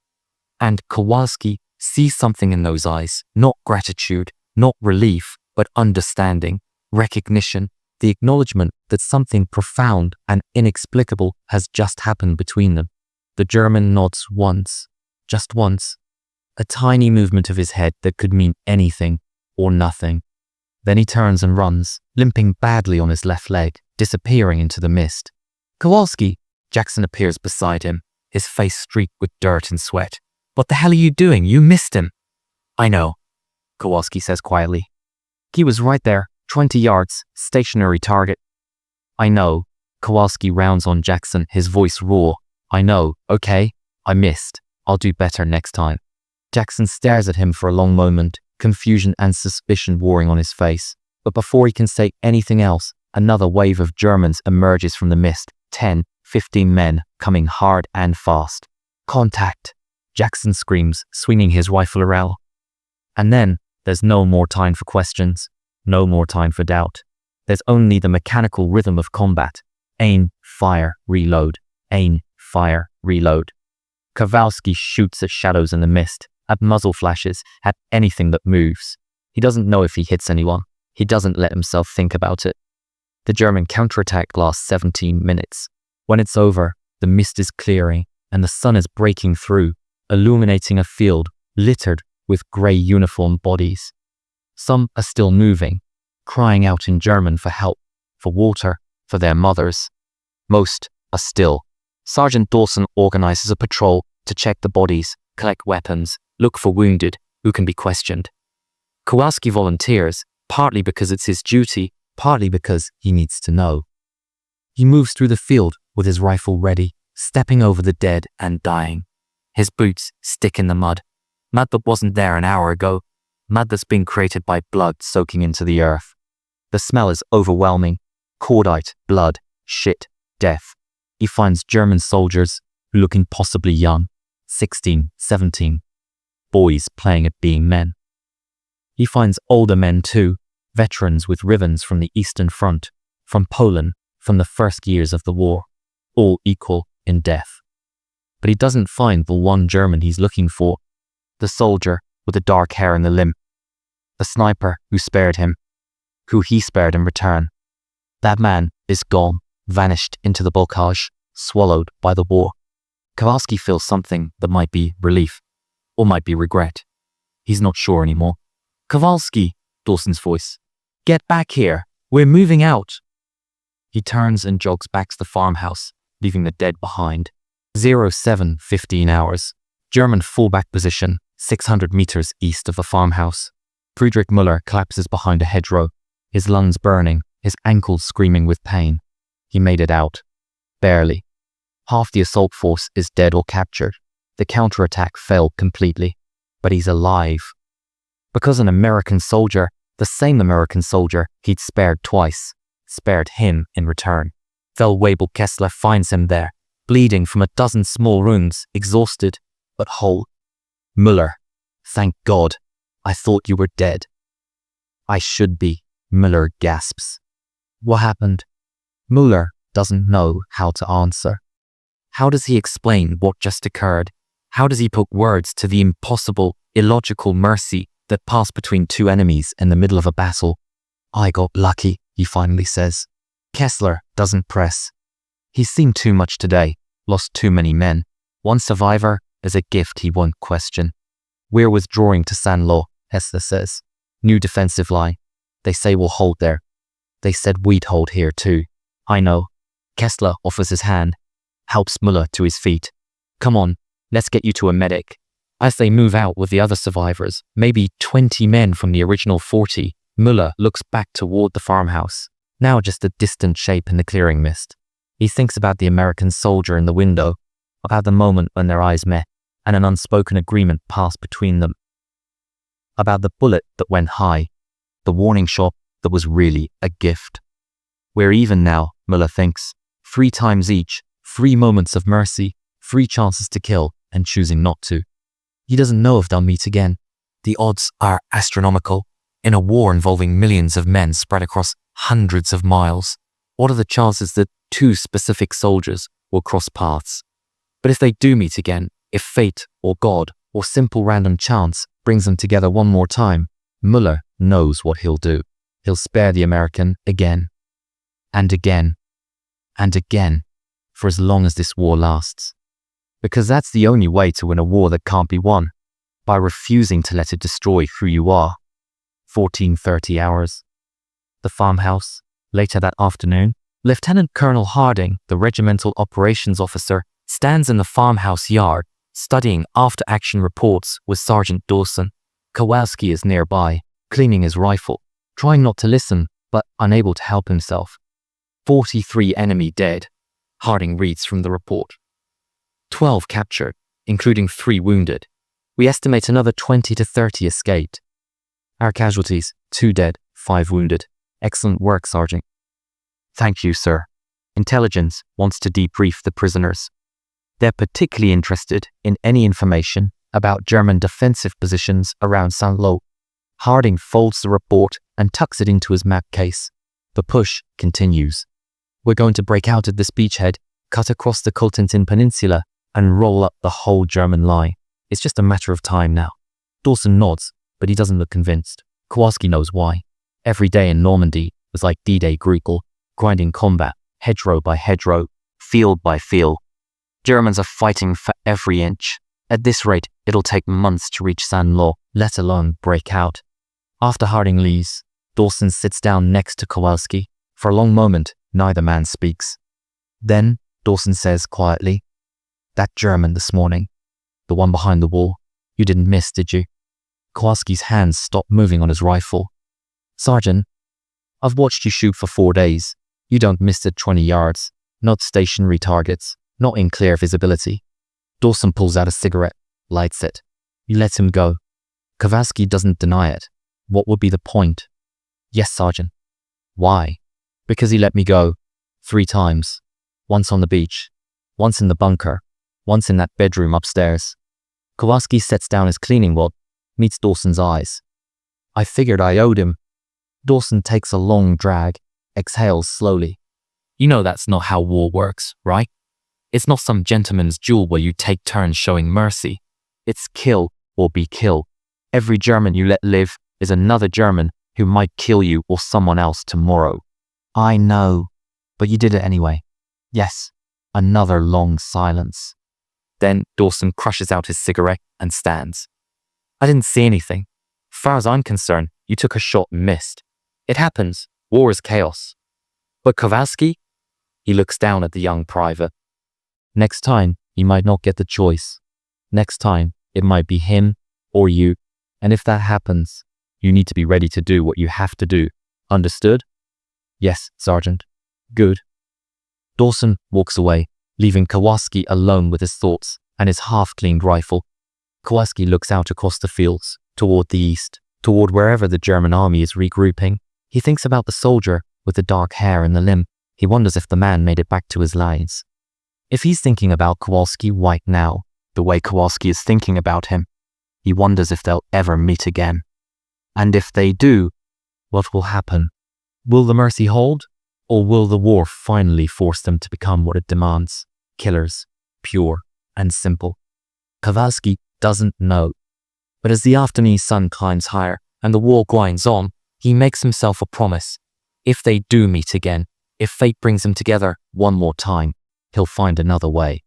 And Kowalski sees something in those eyes, not gratitude, not relief, but understanding, recognition, the acknowledgement that something profound and inexplicable has just happened between them. The German nods once, just once. A tiny movement of his head that could mean anything or nothing. Then he turns and runs, limping badly on his left leg, disappearing into the mist. Kowalski! Jackson appears beside him, his face streaked with dirt and sweat. What the hell are you doing? You missed him. I know, Kowalski says quietly. He was right there, 20 yards, stationary target. I know. Kowalski rounds on Jackson, his voice raw. I know, okay? I missed. I'll do better next time. Jackson stares at him for a long moment, confusion and suspicion warring on his face. But before he can say anything else, another wave of Germans emerges from the mist, 10, 15 men, coming hard and fast. Contact! Jackson screams, swinging his rifle around. And then, there's no more time for questions, no more time for doubt. There's only the mechanical rhythm of combat. Aim, fire, reload. Aim, fire, reload. Kowalski shoots at shadows in the mist, at muzzle flashes, at anything that moves. He doesn't know if he hits anyone. He doesn't let himself think about it. The German counterattack lasts 17 minutes. When it's over, the mist is clearing and the sun is breaking through, illuminating a field littered with grey uniformed bodies. Some are still moving, crying out in German for help, for water, for their mothers. Most are still. Sergeant Dawson organizes a patrol to check the bodies, collect weapons, look for wounded who can be questioned. Kowalski volunteers, partly because it's his duty, partly because he needs to know. He moves through the field with his rifle ready, stepping over the dead and dying. His boots stick in the mud that wasn't there an hour ago, mud that's been created by blood soaking into the earth. The smell is overwhelming. Cordite, blood, shit, death. He finds German soldiers, looking possibly young, 16, 17. Boys playing at being men. He finds older men too, veterans with ribbons from the Eastern Front, from Poland, from the first years of the war, all equal in death. But he doesn't find the one German he's looking for, the soldier with the dark hair and the limp, the sniper who spared him, who he spared in return. That man is gone, vanished into the bocage, swallowed by the war. Kowalski feels something that might be relief, or might be regret. He's not sure anymore. "Kowalski," Dawson's voice. "Get back here. We're moving out." He turns and jogs back to the farmhouse, leaving the dead behind. 07:15 hours. German fallback position, 600 meters east of the farmhouse. Friedrich Müller collapses behind a hedgerow, his lungs burning, his ankles screaming with pain. He made it out. Barely. Half the assault force is dead or captured. The counterattack failed completely. But he's alive. Because an American soldier, the same American soldier he'd spared twice, spared him in return. Feldwebel Kessler finds him there, bleeding from a dozen small wounds, exhausted, but whole. "Müller, thank God. I thought you were dead." "I should be," Müller gasps. What happened? Müller doesn't know how to answer. How does he explain what just occurred? How does he put words to the impossible, illogical mercy that passed between two enemies in the middle of a battle? "I got lucky," he finally says. Kessler doesn't press. He's seen too much today, lost too many men. One survivor is a gift he won't question. "We're withdrawing to Saint-Lô," Kessler says. "New defensive line. They say we'll hold there. They said we'd hold here too." "I know." Kessler offers his hand, helps Müller to his feet. "Come on, let's get you to a medic." As they move out with the other survivors, maybe 20 men from the original 40, Müller looks back toward the farmhouse, now just a distant shape in the clearing mist. He thinks about the American soldier in the window, about the moment when their eyes met and an unspoken agreement passed between them. About the bullet that went high, the warning shot that was really a gift. We're even now, Müller thinks. 3 times each, 3 moments of mercy, 3 chances to kill and choosing not to. He doesn't know if they'll meet again. The odds are astronomical. In a war involving millions of men spread across hundreds of miles, what are the chances that 2 specific soldiers will cross paths? But if they do meet again, if fate or God or simple random chance brings them together one more time, Müller knows what he'll do. He'll spare the American again, and again, and again, for as long as this war lasts. Because that's the only way to win a war that can't be won, by refusing to let it destroy who you are. 14:30 hours. The farmhouse. Later that afternoon, Lieutenant Colonel Harding, the regimental operations officer, stands in the farmhouse yard, studying after-action reports with Sergeant Dawson. Kowalski is nearby, cleaning his rifle, trying not to listen, but unable to help himself. 43 enemy dead, Harding reads from the report. 12 captured, including 3 wounded. We estimate another 20 to 30 escaped. Our casualties, 2 dead, 5 wounded. Excellent work, Sergeant. Thank you, sir. Intelligence wants to debrief the prisoners. They're particularly interested in any information about German defensive positions around Saint-Lô. Harding folds the report and tucks it into his map case. The push continues. We're going to break out at this beachhead, cut across the Cotentin Peninsula, and roll up the whole German line. It's just a matter of time now. Dawson nods, but he doesn't look convinced. Kowalski knows why. Every day in Normandy was like D-Day Grukel, grinding combat, hedgerow by hedgerow, field by field. Germans are fighting for every inch. At this rate, it'll take months to reach Saint-Lô, let alone break out. After Harding leaves, Dawson sits down next to Kowalski. For a long moment, neither man speaks. Then, Dawson says quietly, "That German this morning, the one behind the wall, you didn't miss, did you?" Kowalski's hands stop moving on his rifle. "Sergeant, I've watched you shoot for 4 days. You don't miss at 20 yards, not stationary targets, not in clear visibility." Dawson pulls out a cigarette, lights it. He lets him go. Kowalski doesn't deny it. What would be the point? "Yes, Sergeant." "Why?" "Because he let me go. 3 times. Once on the beach, once in the bunker, Once in that bedroom upstairs, Kowalski sets down his cleaning rod, meets Dawson's eyes. I figured I owed him. Dawson takes a long drag, exhales slowly. You know that's not how war works, right? It's not some gentleman's duel where you take turns showing mercy. It's kill or be killed. Every German you let live is another German who might kill you or someone else tomorrow. I know, but you did it anyway. Yes, another long silence. Then Dawson crushes out his cigarette and stands. I didn't see anything. Far as I'm concerned, you took a shot and missed. It happens. War is chaos. But Kowalski? He looks down at the young private. Next time, you might not get the choice. Next time, it might be him or you. And if that happens, you need to be ready to do what you have to do. Understood? Yes, Sergeant. Good. Dawson walks away, leaving Kowalski alone with his thoughts and his half-cleaned rifle. Kowalski looks out across the fields, toward the east, toward wherever the German army is regrouping. He thinks about the soldier with the dark hair and the limp. He wonders if the man made it back to his lines. If he's thinking about Kowalski right now, the way Kowalski is thinking about him, he wonders if they'll ever meet again. And if they do, what will happen? Will the mercy hold? Or will the war finally force them to become what it demands? Killers, pure and simple. Kowalski doesn't know. But as the afternoon sun climbs higher and the war grinds on, he makes himself a promise. If they do meet again, if fate brings them together one more time, he'll find another way.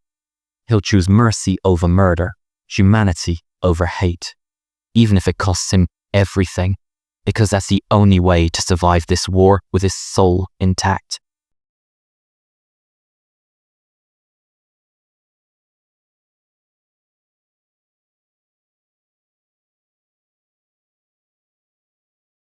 He'll choose mercy over murder, humanity over hate, even if it costs him everything, because that's the only way to survive this war with his soul intact.